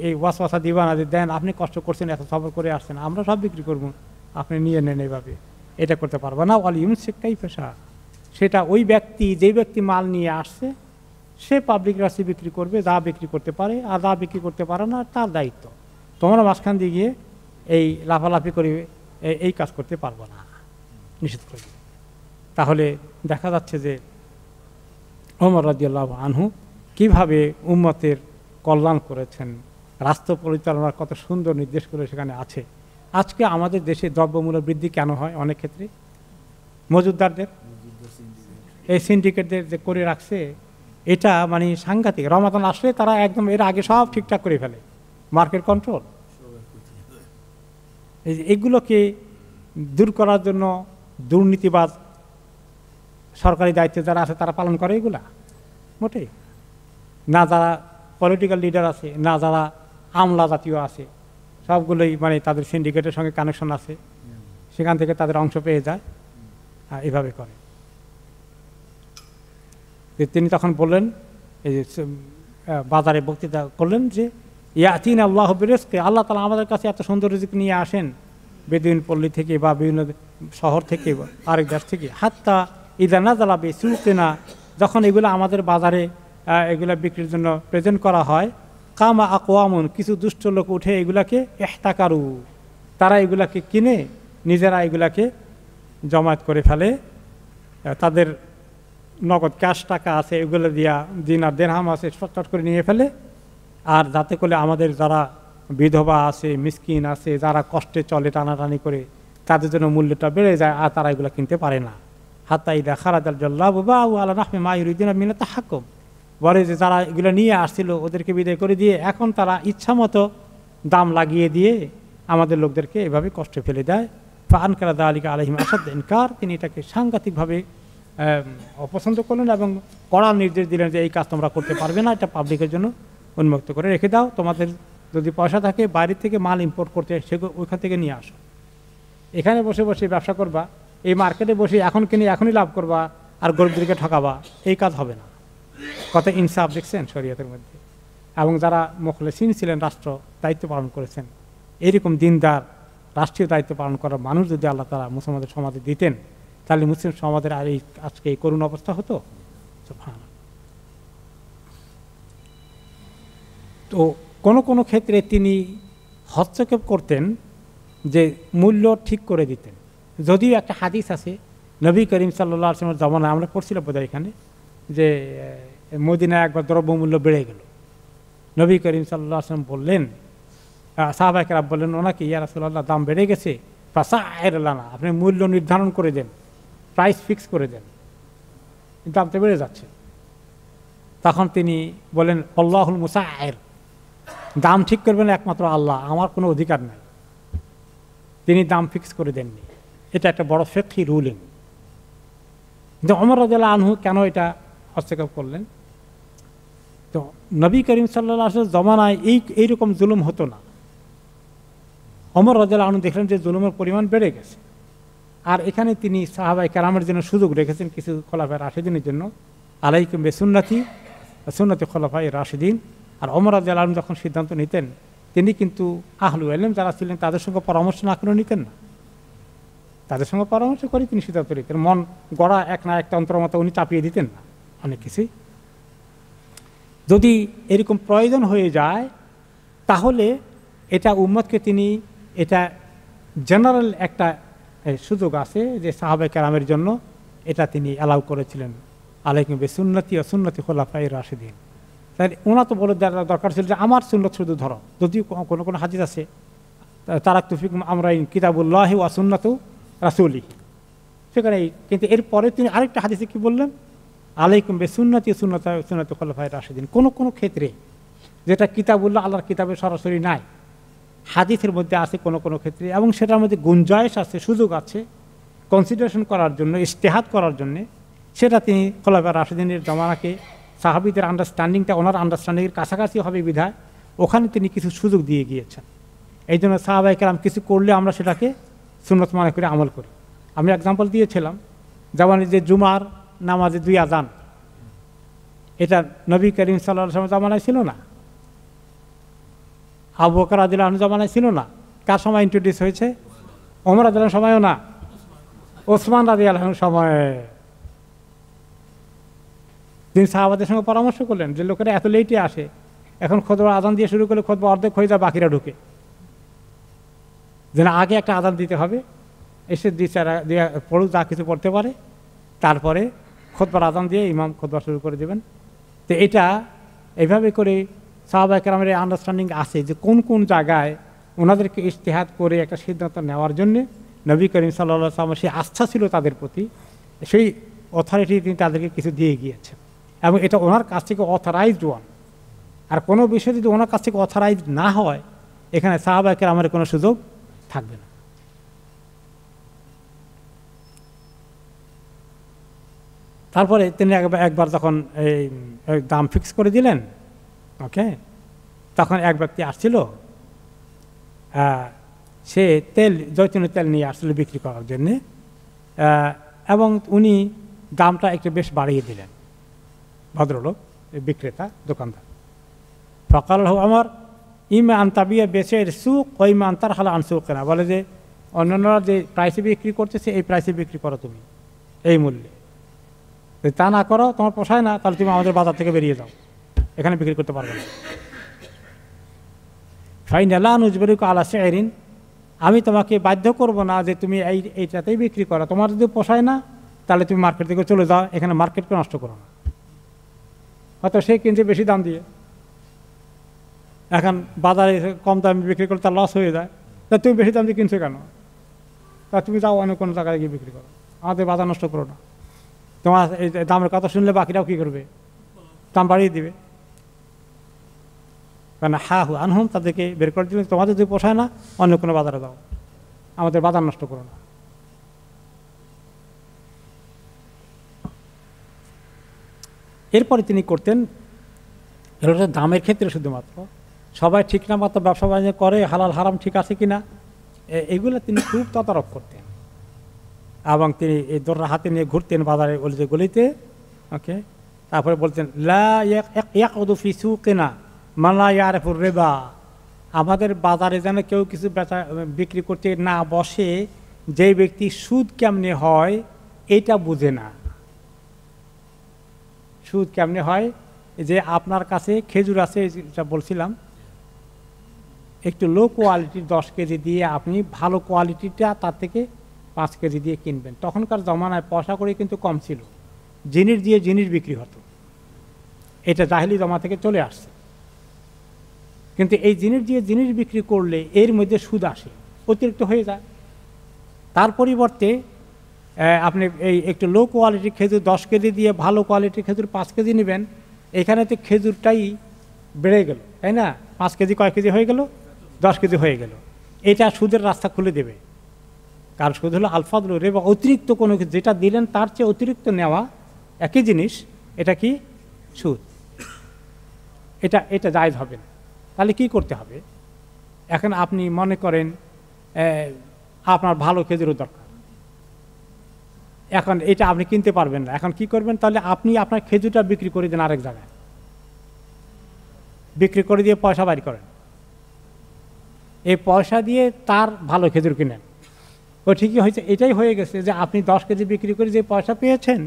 এই ওয়াসওয়াসা দিবা না, যে দেন আপনি কষ্ট করছেন, এত সফর করে আসছেন, আমরা সব বিক্রি করবো, আপনি নিয়ে নেন, এইভাবে এটা করতে পারবো না। ওয়ালিউম সে কাইফাসা, সেটা ওই ব্যক্তি, যেই ব্যক্তি মাল নিয়ে আসছে সে পাবলিকের কাছে বিক্রি করবে, যা বিক্রি করতে পারে, আর যা বিক্রি করতে পারে না তার দায়িত্ব। তোমরা মাঝখান দিয়ে গিয়ে এই লাফালাফি করে এই কাজ করতে পারবো না, নিষেধ করে দিবে। তাহলে দেখা যাচ্ছে যে ওমর রাদিয়াল্লাহু আনহু কিভাবে উম্মতের কল্যাণ করেছেন, রাষ্ট্র পরিচালনার কত সুন্দর নির্দেশ করে সেখানে আছে। আজকে আমাদের দেশে দ্রব্যমূল্য বৃদ্ধি কেন হয়? অনেক ক্ষেত্রে মজুদদারদের, এই সিন্ডিকেটদের যে করে রাখছে, এটা মানে সাংঘাতিক। রমাদান আসলে তারা একদম এর আগে সব ঠিকঠাক করে ফেলে, মার্কেট কন্ট্রোল। এগুলোকে দূর করার জন্য দুর্নীতিবাজ সরকারি দায়িত্বে যারা আছে তারা পালন করে এগুলা মোটেই না। যারা পলিটিক্যাল লিডার আছে, না যারা আমলা জাতীয় আছে, সবগুলোই মানে তাদের সিন্ডিকেটের সঙ্গে কানেকশন আছে, সেখান থেকে তাদের অংশ পেয়ে যায়, এভাবে করে। তিনি তখন বললেন, এই যে বাজারে বক্তৃতা করলেন যে ইয়াতিন আল্লাহ বিরিজকি, আল্লাহ তাআলা আমাদের কাছে এত সুন্দর রিজিক নিয়ে আসেন বেদুইন পল্লী থেকে বা বিভিন্ন শহর থেকে বা আরেক দেশ থেকে, হাত্তা ইদা নাযালা বিসুকিনা, যখন এগুলো আমাদের বাজারে এগুলো বিক্রির জন্য প্রেজেন্ট করা হয়, কামা আকওয়ামুন, কিছু দুষ্ট লোক উঠে এগুলাকে ইহতাকারু, তারা এগুলাকে কিনে নিজেরা এগুলাকে জমায়েত করে ফেলে, তাদের নগদ ক্যাশ টাকা আছে এগুলো দিয়া দিনার দেরহাম আছে চট করে নিয়ে ফেলে, আর যাতে করে আমাদের যারা বিধবা আছে, মিসকিন আছে, যারা কষ্টে চলে টানাটানি করে, তাদের জন্য মূল্যটা বেড়ে যায় আর তারা এগুলো কিনতে পারে না। হাত্তা ইদা খারাজাল জাল্লাবু বাউ আলা নাহমি মা ইউরিদুনা মিন তাহাক্কুম, বলে যে যারা এগুলো নিয়ে আসছিল ওদেরকে বিদায় করে দিয়ে এখন তারা ইচ্ছা মতো দাম লাগিয়ে দিয়ে আমাদের লোকদেরকে এভাবে কষ্টে ফেলে দেয়। ফাআনকারা যালিকা আলাইহিম আসাদ ইনকার, তিনি এটাকে সাংঘাতিকভাবে অপছন্দ করলেন এবং কড়া নির্দেশ দিলেন যে এই কাজ তোমরা করতে পারবে না, এটা পাবলিকের জন্য উন্মুক্ত করে রেখে দাও, তোমাদের যদি পয়সা থাকে বাইরের থেকে মাল ইম্পোর্ট করতে সেগুলো ওইখান থেকে নিয়ে আসো, এখানে বসে বসে ব্যবসা করবা, এই মার্কেটে বসে এখন কিনে এখনই লাভ করবা আর গরিবদেরকে ঠকাবা, এই কাজ হবে না। কত ইনসাফ দেখছেন শরীয়তের মধ্যে। এবং যারা মুখলেসিন ছিলেন, রাষ্ট্র দায়িত্ব পালন করেছেন, এইরকম দিনদার রাষ্ট্রীয় দায়িত্ব পালন করার মানুষ যদি আল্লাহ তাআলা মুসলমানদের সমাজে দিতেন, তাহলে মুসলিম সমাজের আর এই আজকে এই করুণ অবস্থা হতো। তো কোনো কোনো ক্ষেত্রে তিনি হস্তক্ষেপ করতেন, যে মূল্য ঠিক করে দিতেন। যদিও একটা হাদিস আছে নবী করিম সাল্লাল্লাহু আলাইহি ওয়াসাল্লামের জামানায়, আমরা পড়ছিলাম বোধহয় এখানে, যে মদিনায় একবার দ্রব্যমূল্য বেড়ে গেল, নবী করিম সাল্লাল্লাহু আলাইহি ওয়াসাল্লাম বললেন, সাহাবায়ে কেরাম বললেন ওনাকে, ইয়া রাসূলুল্লাহ দাম বেড়ে গেছে, ফাসাইর লানা, আপনি মূল্য নির্ধারণ করে দেন, প্রাইস ফিক্স করে দেন, দাম তো বেড়ে যাচ্ছে। তখন তিনি বলেন আল্লাহুল মুসাইর, দাম ঠিক করবেন একমাত্র আল্লাহ, আমার কোনো অধিকার নাই। তিনি দাম ফিক্স করে দেননি, এটা একটা বড় ফিকহি রুলিং। কিন্তু ওমর রাদিয়াল্লাহু আনহু কেন এটা হস্তক্ষেপ করলেন? তো নবী করিম সাল্লাল্লাহু আলাইহি ওয়াসাল্লাম জমানায় এইরকম জুলুম হতো না। ওমর রাদিয়াল্লাহু আনহু দেখলেন যে জুলুমের পরিমাণ বেড়ে গেছে, আর এখানে তিনি সাহাবায়ে কেরামের জন্য সুযোগ রেখেছেন, কিছু খোলাফায়ে রাশিদিনের জন্য, আলাইকুম বিসুন্নতি ওয়া সুন্নতি খোলাফায়ে রাশিদিন। আর ওমর রাদিয়াল্লাহু আনহু যখন সিদ্ধান্ত নিতেন, তিনি কিন্তু আহলু ইলম যারা ছিলেন তাদের সঙ্গে পরামর্শ না করে নিতেন না, তাদের সঙ্গে পরামর্শ করে তিনি সিদ্ধান্ত নিতেন। মন গড়া এক না একটা অন্তর মতো উনি চাপিয়ে দিতেন না অনেক কিছুই। যদি এরকম প্রয়োজন হয়ে যায় তাহলে এটা উম্মতকে তিনি, এটা জেনারেল একটা সুযোগ আছে যে সাহাবায়ে কেরামের জন্য এটা তিনি অ্যালাউ করেছিলেন, আলাইকুম বিসুন্নতি ওয়া সুন্নতি খোলাফায়ে রাশিদিন। তাই ওনা তো বলে দেওয়ার দরকার ছিল যে আমার সুন্নত শুধু ধরো। যদিও কোনো কোনো হাদিস আছে তারাকতু ফিকুম আমরাইন কিতাবুল্লাহি ওয়া সুন্নাতু রাসূলিহি, সেখানে। কিন্তু এরপরে তিনি আরেকটা হাদিসে কি বললেন, আলাইকুম বিসুন্নতি সুন্নতি খোলাফায়ে রাশিদিন। কোনো কোনো ক্ষেত্রে যেটা কিতাবুল্লাহ, আল্লাহর কিতাবে সরাসরি নাই, হাদিসের মধ্যে আছে কোনো কোনো ক্ষেত্রে, এবং সেটার মধ্যে গুঞ্জাইশ আছে, সুযোগ আছে কনসিডারেশন করার জন্য, ইজতিহাদ করার জন্যে, সেটা তিনি খোলাফায়ে রাশিদিনের জামানাকে সাহাবীদের আন্ডারস্ট্যান্ডিংটা ওনার আন্ডারস্ট্যান্ডিংয়ের কাছাকাছি হবে বিধায় ওখানে তিনি কিছু সুযোগ দিয়ে গিয়েছেন। এই জন্য সাহাবায়ে কেরাম কিছু করলে আমরা সেটাকে সুন্নত মনে করে আমল করি। আমি এক্সাম্পল দিয়েছিলাম, যেমন যে জুমার নামাজে 2 আযান, এটা নবী করিম সাল্লাল্লাহু আলাইহি ওয়াসাল্লাম জামানায় ছিল না, আবু বকর রাদিয়াল্লাহু আনহু জামানায় ছিল না। কার সময় ইন্ট্রোডিউস হয়েছে? ওমর রাদিয়াল্লাহু আনহুর সময়ও না, ওসমান রাদিয়াল্লাহু আনহুর সময়ে। তিনি সাহাবাদের সঙ্গে পরামর্শ করলেন যে লোকেরা এত লেটে আসে, এখন খুতবা আযান দিয়ে শুরু করলে খুতবা অর্ধেক হয়ে যায়, বাকিরা ঢুকে, যেন আগে একটা আযান দিতে হবে, এসে দিয়ে পড়ুক, যা কিছু পড়তে পারে, তারপরে খুতবার আযান দিয়ে ইমাম খুতবা শুরু করে দেবেন। তো এটা এইভাবে করে সাহাবায়ে কেরামের আন্ডারস্ট্যান্ডিং আছে যে কোন কোন জায়গায় ওনাদেরকে ইজতিহাদ করে একটা সিদ্ধান্ত নেওয়ার জন্যে নবী করিম সাল্লাল্লাহু আলাইহি ওয়াসাল্লাম সেই আস্থা ছিল তাদের প্রতি, সেই অথরিটি তিনি তাদেরকে কিছু দিয়ে গিয়েছেন এবং এটা ওনার কাছ থেকে অথরাইজড ওয়ান। আর কোনো বিষয় যদি ওনার কাছ থেকে অথরাইজড না হয় এখানে সাহাবায়ে কেরামের কোনো সুযোগ থাকবে না। তারপরে তিনি একবার যখন এই দাম ফিক্স করে দিলেন, ওকে, তখন এক ব্যক্তি আসছিল, সে জৈতুনের তেল নিয়ে আসছিল বিক্রি করার জন্যে, এবং উনি দামটা একটু বেশ বাড়িয়ে দিলেন, ভদ্রলোক বিক্রেতা দোকানদার। ফকাল আমার ইমা আন্তাবিয়া বেচে সুক ওইমা আন্তার হালা আনসুক কেনা, বলে যে অন্যান্যরা যে প্রাইসে বিক্রি করতেছে এই প্রাইসে বিক্রি করো তুমি, এই মূল্যে। যদি তা না করো, তোমার পোষায় না, তাহলে তুমি আমাদের বাজার থেকে বেরিয়ে যাও, এখানে বিক্রি করতে পারবে না। ফাইনালা নুজবরুক আলা শেরিন, আমি তোমাকে বাধ্য করব না যে তুমি এইটাতেই বিক্রি করো, তোমার যদি পোষায় না তাহলে তুমি মার্কেট থেকে চলে যাও, এখানে মার্কেটকে নষ্ট করো না। হয়তো সে কিনছে বেশি দাম দিয়ে, এখন বাজারে কম দামে বিক্রি করে তার লস হয়ে যায়, তা তুমি বেশি দাম দিয়ে কিনছো কেন? তা তুমি যাও অন্য কোনো জায়গায় গিয়ে বিক্রি করো, আমাদের বাজার নষ্ট করো না। তোমার এই দামের কথা শুনলে বাকিরাও কী করবে? দাম বাড়িয়ে দিবে। কারণ আনহুম, তাদেরকে বের করে দিলেন, তোমাদের যদি পোষায় না অন্য কোনো বাজারে যাও, আমাদের বাজার নষ্ট করো না। এরপরে তিনি করতেন, এটা হচ্ছে দামের ক্ষেত্রে শুধুমাত্র, সবাই ঠিক না মতো ব্যবসা বাণিজ্য করে, হালাল হারাম ঠিক আছে কিনা এগুলো তিনি খুব তদারক করতেন। এবং তিনি এই দোররা হাতে নিয়ে ঘুরতেন বাজারে গলিতে গলিতে, ওকে। তারপরে বলতেন লা ইয়াকুদু ফি সুকিনা মান লা ইয়ারিফুর রিবা, আমাদের বাজারে যেন কেউ কিছু বিক্রি করতে না বসে যে ব্যক্তি সুদ কেমনে হয় এটা বুঝে না। সুদ কেমনে হয়, যে আপনার কাছে খেজুর আছে, যেটা বলছিলাম, একটু লো কোয়ালিটির 10 কেজি দিয়ে আপনি ভালো কোয়ালিটিটা তার থেকে 5 কেজি দিয়ে কিনবেন। তখনকার জমানায় পয়সা করে কিন্তু কম ছিল, জিনিস দিয়ে জিনিস বিক্রি হতো, এটা জাহেলি জমা থেকে চলে আসছে। কিন্তু এই জিনিস দিয়ে জিনিস বিক্রি করলে এর মধ্যে সুদ আসে, অতিরিক্ত হয়ে যায়। তার পরিবর্তে আপনি এই একটু লো কোয়ালিটির খেজুর 10 কেজি দিয়ে ভালো কোয়ালিটির খেজুর 5 কেজি নেবেন, এখানে তো খেজুরটাই বেড়ে গেল, তাই না? 5 কেজি কয় কেজি হয়ে গেল? 10 কেজি হয়ে গেল। এটা সুদের রাস্তা খুলে দেবে। কারণ সুদ হলো আলফাদুল রিবা, অতিরিক্ত কোনো কিছু যেটা দিলেন তার চেয়ে অতিরিক্ত নেওয়া, একই জিনিস, এটা কি সুদ, এটা জায়েজ হবে না। তাহলে কি করতে হবে? এখন আপনি মনে করেন আপনার ভালো খেজুরের দরকার, এখন এটা আপনি কিনতে পারবেন না, এখন কি করবেন? তাহলে আপনি আপনার খেজুরটা বিক্রি করে দেন আরেক জায়গায়, বিক্রি করে দিয়ে পয়সা বাইর করেন, এই পয়সা দিয়ে তার ভালো খেজুর কিনেন। ও ঠিকই হয়েছে, এটাই হয়ে গেছে যে আপনি 10 কেজি বিক্রি করে যে পয়সা পেয়েছেন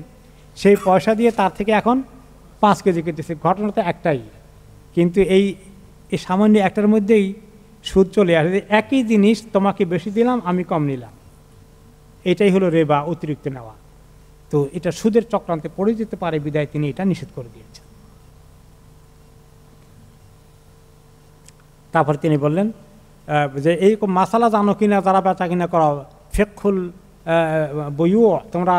সেই পয়সা দিয়ে তার থেকে এখন 5 কেজি কিনতেছে। ঘটনা তো একটাই, কিন্তু এই সামান্য একটার মধ্যেই সুদ চলে আসে। একই জিনিস তোমাকে বেশি দিলাম, আমি কম নিলাম, এটাই হলো রেবা, অতিরিক্ত নেওয়া। তো এটা সুদের চক্রান্তে পড়ে যেতে পারে, বিদায় তিনি এটা নিষেধ করে দিয়েছেন। তারপর তিনি বললেন যে এইরকম মাসালা জানো কিনা যারা বেচা কিনা করা, ফেকুল বইও, তোমরা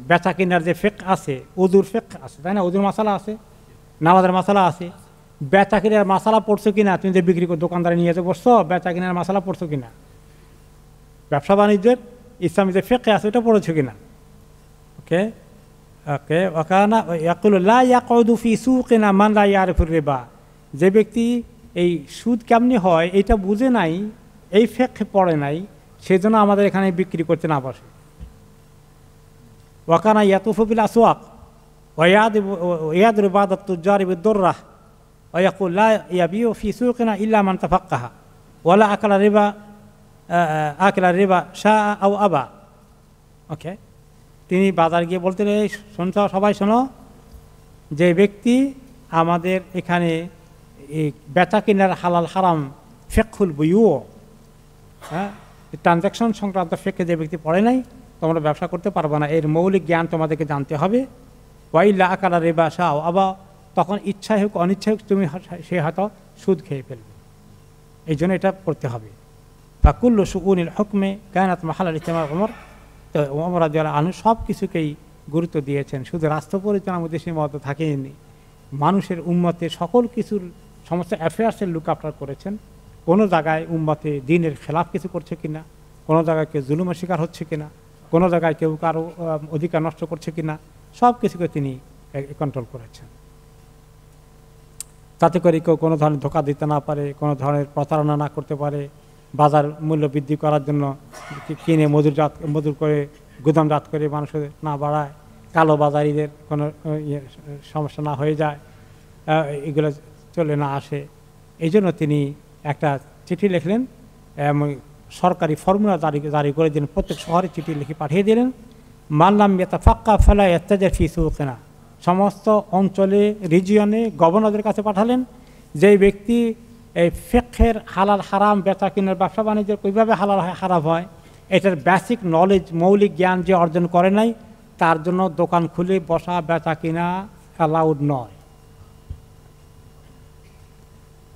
বেচা কিনার যে ফেক আছে, উজুর ফেক আছে, তাই না? উজুর মশালা আছে, নামাজের মশালা আছে, বেচা কিনার মশালা পড়ছো কিনা? তুমি যে বিক্রি করে দোকানদারে নিয়ে যেতে বসছো, বেচা কিনার মশালা পড়ছো কিনা? ব্যবসা বাণিজ্যের ইসলামী যে ফেক আছে ওটা পড়েছো কিনা? ওকে ওকে ওকানা ইয়াকুলু লা ইয়াকুদু ফি সুকিনা মান লা ইয়ারিফুর রিবা, যে ব্যক্তি এই সুদ কেমনি হয় এটা বুঝে নাই, এই ফেক পড়ে নাই, সেজন্য আমাদের এখানে বিক্রি করতে না বসে। ওয়াকানা ইয়াতুফু বিল আসওয়াক ওয়ায়াদরিবু বা'দ আত-তুজ্জারি বিদ-দুররাহ ওয়া ইয়াকুলু লা ইয়াবিউ ফি সুকিনা ইল্লা মান তাফাক্কাহা ওয়া লা আকলা রিবা শাআ আও আবা। ওকে, তিনি বাজার গিয়ে বলতেন, এই শুনছো সবাই শোনো, যে ব্যক্তি আমাদের এখানে এই বেচা কিনার হালাল হারাম ফেকুল বইও, হ্যাঁ, ট্রানজ্যাকশন সংক্রান্ত ফেকে যে ব্যক্তি পড়ে নাই তোমরা ব্যবসা করতে পারবে না, এর মৌলিক জ্ঞান তোমাদেরকে জানতে হবে। ওয়াইল্লা আকালা রিবা শাও, আবার তখন ইচ্ছাই হোক অনিচ্ছাই হোক তুমি সে হয়তো সুদ খেয়ে ফেলবে, এই জন্য এটা করতে হবে। ফাকুল্লু সুকুনিল হুকমে কায়নাত মাহালাল ইজতিমা ওমর, তো ওমর রাদিয়াল্লাহু আনহু সব কিছুকেই গুরুত্ব দিয়েছেন, শুধু রাষ্ট্র পরিচালনার মধ্যে সীমাবদ্ধ থাকেনি, মানুষের উম্মতের সকল কিছুর সমস্ত অ্যাফেয়ার্সের লুক আফটার করেছেন। কোনো জায়গায় উম্মতে দিনের খেলাফ কিছু করছে কিনা, কোনো জায়গায় কেউ জুলুমের শিকার হচ্ছে কিনা, কোনো জায়গায় কেউ কারো অধিকার নষ্ট করছে কিনা, সব কিছুকে তিনি কন্ট্রোল করেছেন, যাতে করে কেউ কোনো ধরনের ধোঁকা দিতে না পারে, কোনো ধরনের প্রতারণা না করতে পারে, বাজার মূল্য বৃদ্ধি করার জন্য কিনে মজুর করে গুদামজাত করে মানুষের না বাড়ায়, কালো বাজারিদের কোনো সমস্যা না হয়ে যায়, এগুলো চলে না আসে। এই জন্য তিনি একটা চিঠি লিখলেন, সরকারি ফর্মুলা জারি করে দিলেন, প্রত্যেক শহরে চিঠি লিখে পাঠিয়ে দিলেন। মাল্লাম ইয়াতাফাক্কা ফালা ইয়াত্তাজির ফি সুকিনা, সমস্ত অঞ্চলে রিজিয়নে গভর্নরদের কাছে পাঠালেন, যেই ব্যক্তি এই ফিকহের হালাল হারাম বেচা কিনার ব্যবসা বাণিজ্যের কীভাবে হালাল হারাম হয় এটার বেসিক নলেজ মৌলিক জ্ঞান যে অর্জন করে নাই, তার জন্য দোকান খুলে বসা বেচা কিনা অ্যালাউড নয়।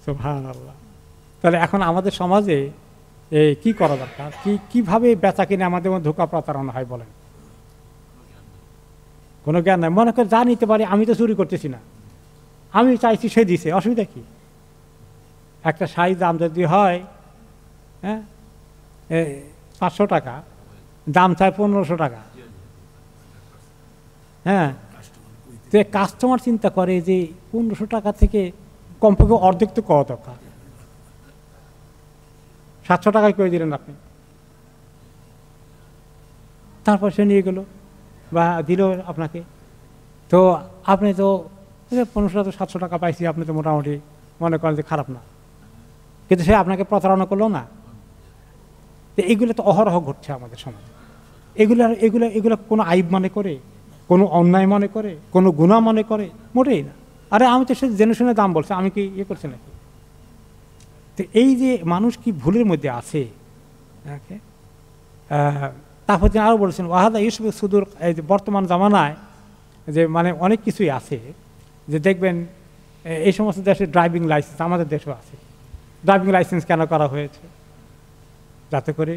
সুবহানাল্লাহ। তাহলে এখন আমাদের সমাজে কি করা দরকার, কিভাবে বেচা কিনে আমাদের মধ্যে ধোঁকা প্রতারণা হয় বলেন? কোনো জ্ঞান নাই, মনে করে যা নিতে পারি, আমি তো চুরি করতেছি না, আমি চাইছি সে দিছে, অসুবিধা কি? একটা শাড়ির দাম যদি হয় 500 টাকা, দাম চায় 1500 টাকা, হ্যাঁ, তো কাস্টমার চিন্তা করে যে 1500 টাকা থেকে কমপক্ষে অর্ধেক তো কত দরকার, 700 টাকায় করে দিলেন আপনি, তারপর সে নিয়ে গেল বা দিল আপনাকে, তো আপনি তো 1500 তো 700 টাকা পাইছি, আপনি তো মোটামুটি মনে করেন যে খারাপ না, কিন্তু সে আপনাকে প্রতারণা করলো না। তো এইগুলো তো অহরহ ঘটছে আমাদের সমাজে। এগুলো কোনো আইব মনে করে, কোনো অন্যায় মনে করে, কোনো গুনাহ মনে করে? মোটেই না। আরে আমি তো সে জেনে শুনে দাম বলছে, আমি কি ইয়ে করছি নাকি? তো এই যে মানুষ কি ভুলের মধ্যে আছে। তারপর তিনি আরও বলেছেন ওয়াহাদা ইউসুফ সুদূর, এই যে বর্তমান জামানায় যে মানে অনেক কিছুই আছে, যে দেখবেন এই সমস্ত দেশে ড্রাইভিং লাইসেন্স, আমাদের দেশেও আছে। ড্রাইভিং লাইসেন্স কেন করা হয়েছে? যাতে করে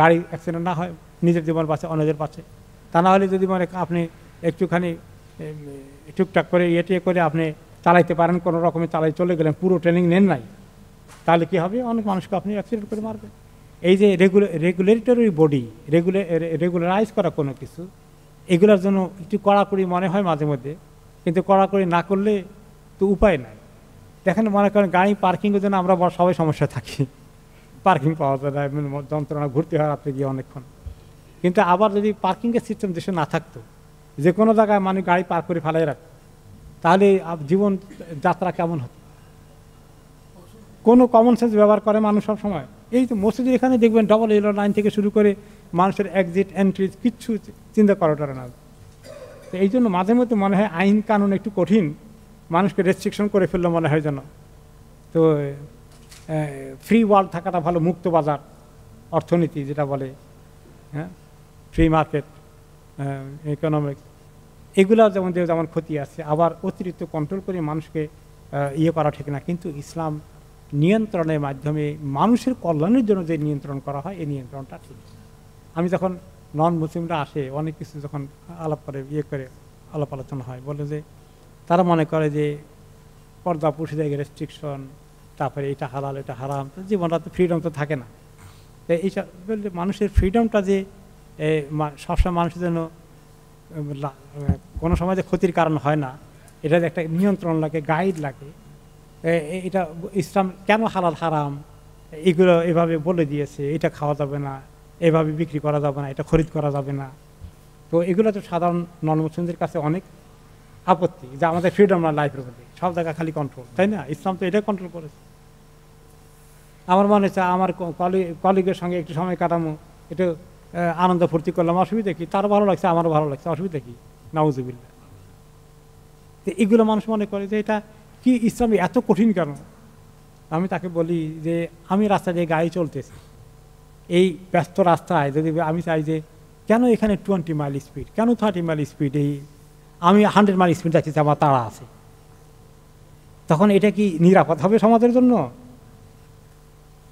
গাড়ি অ্যাক্সিডেন্ট না হয়, নিজের জীবন বাঁচে, অন্যদের বাঁচে। তা না হলে যদি মানে আপনি একটুখানি টুকটাক করে ইয়ে করে আপনি চালাইতে পারেন, কোনো রকমে চালাই চলে গেলেন, পুরো ট্রেনিং নেন নাই, তাহলে কী হবে? অনেক মানুষকে আপনি অ্যাক্সিডেন্ট করে মারবেন। এই যে রেগুলেটরি বডি, রেগুলারাইজ করা কোনো কিছু, এগুলোর জন্য একটু কড়াকড়ি মনে হয় মাঝে মধ্যে, কিন্তু কড়াকড়ি না করলে তো উপায় নাই। দেখেন, মনে করেন গাড়ি পার্কিংয়ের জন্য আমরা সবাই সমস্যা থাকি, পার্কিং পাওয়া যায় না, যন্ত্রণা, ঘুরতে হয় রাত্রে গিয়ে অনেকক্ষণ। কিন্তু আবার যদি পার্কিংয়ের সিস্টেম দেশে না থাকতো, যে কোনো জায়গায় মানুষ গাড়ি পার্ক করে ফেলাই রাখতো, তাহলে জীবন যাত্রা কেমন হতো? কোনো কমন সেন্স ব্যবহার করে মানুষ সব সময়। এই তো মসজিদের এখানে দেখবেন ডবল ইয়েলো লাইন থেকে শুরু করে মানুষের এক্সিট এন্ট্রিজ কিচ্ছু চিন্তা করাটা না। তো এই জন্য মাঝে মধ্যে মনে হয় আইন কানুন একটু কঠিন, মানুষকে রেস্ট্রিকশন করে ফেললো মনে হয় যেন। তো ফ্রি ওয়ার্ল্ড থাকাটা ভালো, মুক্ত বাজার অর্থনীতি যেটা বলে, হ্যাঁ, ফ্রি মার্কেট ইকোনমিক্স, এগুলো যেমন ক্ষতি আছে, আবার অতিরিক্ত কন্ট্রোল করে মানুষকে ইয়ে করা ঠিক না। কিন্তু ইসলাম নিয়ন্ত্রণের মাধ্যমে মানুষের কল্যাণের জন্য যে নিয়ন্ত্রণ করা হয়, এই নিয়ন্ত্রণটা ঠিক। আমি যখন নন মুসলিমরা আসে, অনেক কিছু যখন আলাপ করে করে আলাপ আলোচনা হয়, বলে যে তারা মনে করে যে পর্দা পুরুষদের রেস্ট্রিকশন, তারপরে এটা হালাল এটা হারাম, জীবনটা তো ফ্রিডম তো থাকে না। তো এইসব বললে মানুষের ফ্রিডমটা যে সবসময় মানুষের জন্য কোনো সময় যে ক্ষতির কারণ হয় না, এটা একটা নিয়ন্ত্রণ লাগে, গাইড লাগে। এটা ইসলাম কেন হালাল হারাম এগুলো এভাবে বলে দিয়েছে, এটা খাওয়া যাবে না, এভাবে বিক্রি করা যাবে না, এটা খরিদ করা যাবে না। তো এগুলো তো সাধারণ নন মুসলিমদের কাছে অনেক আপত্তি, যে আমাদের ফ্রিডম না লাইফের মধ্যে, সব জায়গা খালি কন্ট্রোল, তাই না? ইসলাম তো এটাই কন্ট্রোল করেছে। আমার মনে হচ্ছে আমার কলিগের সঙ্গে একটু সময় কাটামো, একটু আনন্দ ফুর্তি করলাম, অসুবিধা কি? তারও ভালো লাগছে, আমারও ভালো লাগছে, অসুবিধা কি? নাউজুবিল্লাহ। তো এগুলো মানুষ মনে করে যে এটা কি ইসলামে এত কঠিন কেন? আমি তাকে বলি যে আমি রাস্তা দিয়ে গাড়ি চলতেছি, এই ব্যস্ত রাস্তায় যদি আমি চাই যে কেন এখানে 20 মাইল স্পিড, কেন 30 মাইল স্পিড, এই আমি 100 মাইল স্পিড যাচ্ছি, আমার তাড়া আছে, তখন এটা কি নিরাপদ হবে সমাজের জন্য?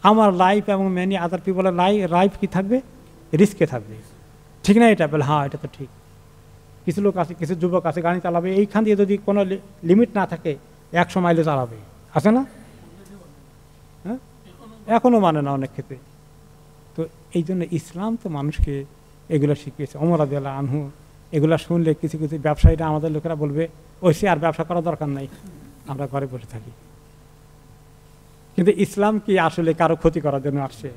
আমার লাইফ এবং মেনি আদার পিপলের লাইফ কি থাকবে, রিস্কে থাকবে, ঠিক না? এটা বলে হ্যাঁ এটা তো ঠিক। কিছু লোক আছে, কিছু যুবক আছে গাড়ি চালাবে, এইখান দিয়ে যদি কোনো লিমিট না থাকে 100 মাইলে চালাবে, আছে না? হ্যাঁ, এখনও মানে না অনেক ক্ষেত্রে। তো এই জন্য ইসলাম তো মানুষকে এগুলো শিখিয়েছে। ওমর রাদিয়াল্লাহু আনহু এগুলো শুনলে কিছু কিছু ব্যবসায়ীরা, আমাদের লোকেরা বলবে ওই সে আর ব্যবসা করার দরকার নাই, আমরা ঘরে বসে থাকি। কিন্তু ইসলাম কি আসলে কারো ক্ষতি করার জন্য আসছে?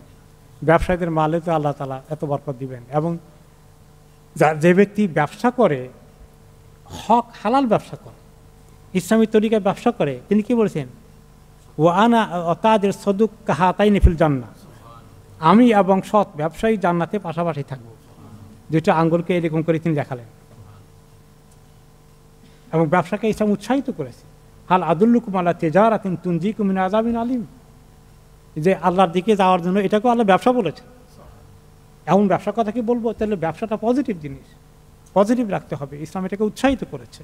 ব্যবসায়ীদের মালে তো আল্লাহ তাআলা এত বরকত দিবেন। এবং যে ব্যক্তি ব্যবসা করে, হক হালাল ব্যবসা করে, ইসলামী তরিকায় ব্যবসা করে, তিনি কি বলেছেন? ও আনা তাদের সদুক কাহাতাইনি ফিল জান্নাহ, আমি এবং সৎ ব্যবসায়ী জান্নাতে পাশাপাশি থাকবো। দুটো আঙ্গুলকে এরকম করে তিনি দেখালেন। এবং ব্যবসাকে ইসলাম উৎসাহিত করেছে। হাল আদুল্লুকুম আলা তিজারাতিন তুনজিকুম মিন আযাবিন আলিম, যে আল্লাহর দিকে যাওয়ার জন্য এটাকেও আল্লাহ ব্যবসা বলেছে। এমন ব্যবসার কথা কি বলবো? তাহলে ব্যবসাটা পজিটিভ জিনিস, পজিটিভ রাখতে হবে। ইসলাম এটাকে উৎসাহিত করেছে,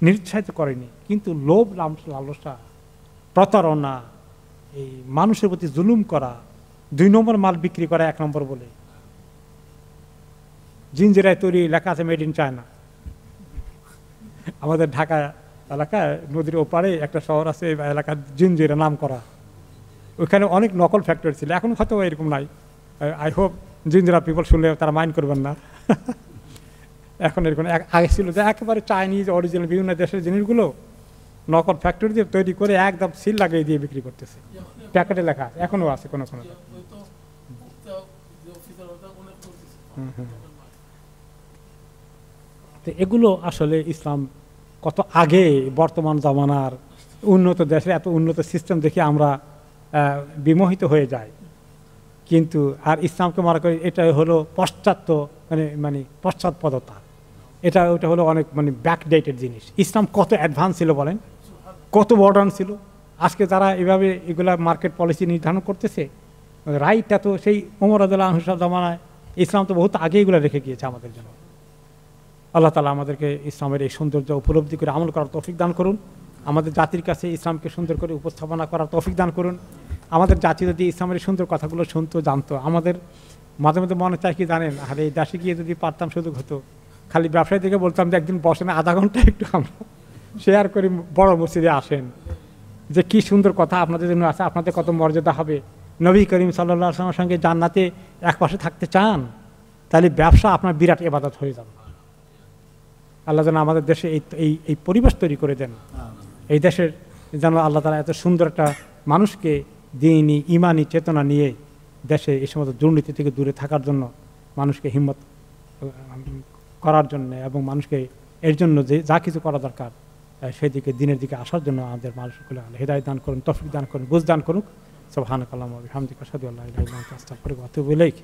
নিরুৎসাহিত করেনি। কিন্তু লোভ, লালসা, প্রতারণা, এই মানুষের প্রতি জুলুম করা, 2 নম্বর মাল বিক্রি করা 1 নম্বর বলে, জিঞ্জিরায় তৈরি লেখা আছে মেড ইন চায়না। আমাদের ঢাকা এলাকায় নদীর ওপারে একটা শহর আছে, এলাকার জিঞ্জিরা নাম করা, ওইখানে অনেক নকল ফ্যাক্টরি ছিল। এখন হয়তো এরকম নাই। আই হোপ জিঞ্জিরা পিপল শুনলে তারা মাইন্ড করবেন না। এখন এরকম আগে ছিল যে একেবারে চাইনিজ অরিজিনাল বিভিন্ন দেশের জিনিসগুলো নকল ফ্যাক্টরি দিয়ে তৈরি করে একদম সিল লাগিয়ে দিয়ে বিক্রি করতেছে, প্যাকেটে লেখা আছে, এখনো আছে কোনো কোনো। তো এগুলো আসলে ইসলাম কত আগে, বর্তমান জামানার উন্নত দেশের এত উন্নত সিস্টেম দেখে আমরা বিমোহিত হয়ে যাই। কিন্তু আর ইসলামকে মনে করি এটা হলো পশ্চাত্য, মানে পশ্চাৎপদতা, ওটা হলো অনেক ব্যাকডেটেড জিনিস। ইসলাম কত অ্যাডভান্স ছিল বলেন, কত মডার্ন ছিল। আজকে যারা এভাবে এগুলা মার্কেট পলিসি নির্ধারণ করতেছে, রাইটটা তো সেই ওমর রাদিয়াল্লাহু আনহু জামানায়, ইসলাম তো বহুত আগে এগুলো রেখে গিয়েছে আমাদের জন্য। আল্লাহ তাআলা আমাদেরকে ইসলামের এই সৌন্দর্য উপলব্ধি করে আমল করার তৌফিক দান করুন। আমাদের জাতির কাছে ইসলামকে সুন্দর করে উপস্থাপনা করার তৌফিক দান করুন। আমাদের জাতি যদি ইসলামের সুন্দর কথাগুলো শুনতো, জানতো, আমাদের মাঝে মাঝে মনে চায় কি জানেন, আর এই দেশে গিয়ে যদি পারতাম সুযোগ হতো, খালি ব্যবসায়ী থেকে বলতাম যে একদিন বসেন, আধা ঘন্টা একটু আমরা শেয়ার করি, বড় মসজিদে আসেন, যে কি সুন্দর কথা আপনাদের জন্য আছে, আপনাদের কত মর্যাদা হবে। নবী করিম সাল্লাল্লাহু আলাইহি ওয়াসাল্লামের সঙ্গে জান্নাতে একপাশে থাকতে চান, তাহলে ব্যবসা আপনার বিরাট ইবাদত হয়ে যাবে। আল্লাহ যেন আমাদের দেশে এই পরিবেশ তৈরি করে দেন। এই দেশের যেন আল্লাহ তাআলা এত সুন্দর একটা মানুষকে দ্বীনি ইমানি চেতনা নিয়ে দেশে এই সমস্ত দুর্নীতি থেকে দূরে থাকার জন্য মানুষকে হিম্মত করার জন্য, এবং মানুষকে এর জন্য যে যা কিছু করা দরকার সেদিকে দিনের দিকে আসার জন্য আমাদের মানুষগুলো হেদায়েত দান করুন, তৌফিক দান করুন, বুঝ দান করুন। সুবহানাকাল্লাহুম্মা ওয়া বিহামদিকা আশহাদু আল্লা ইলাহা ইল্লা আনতা আস্তাগফিরুকা ওয়া আতুবু ইলাইক।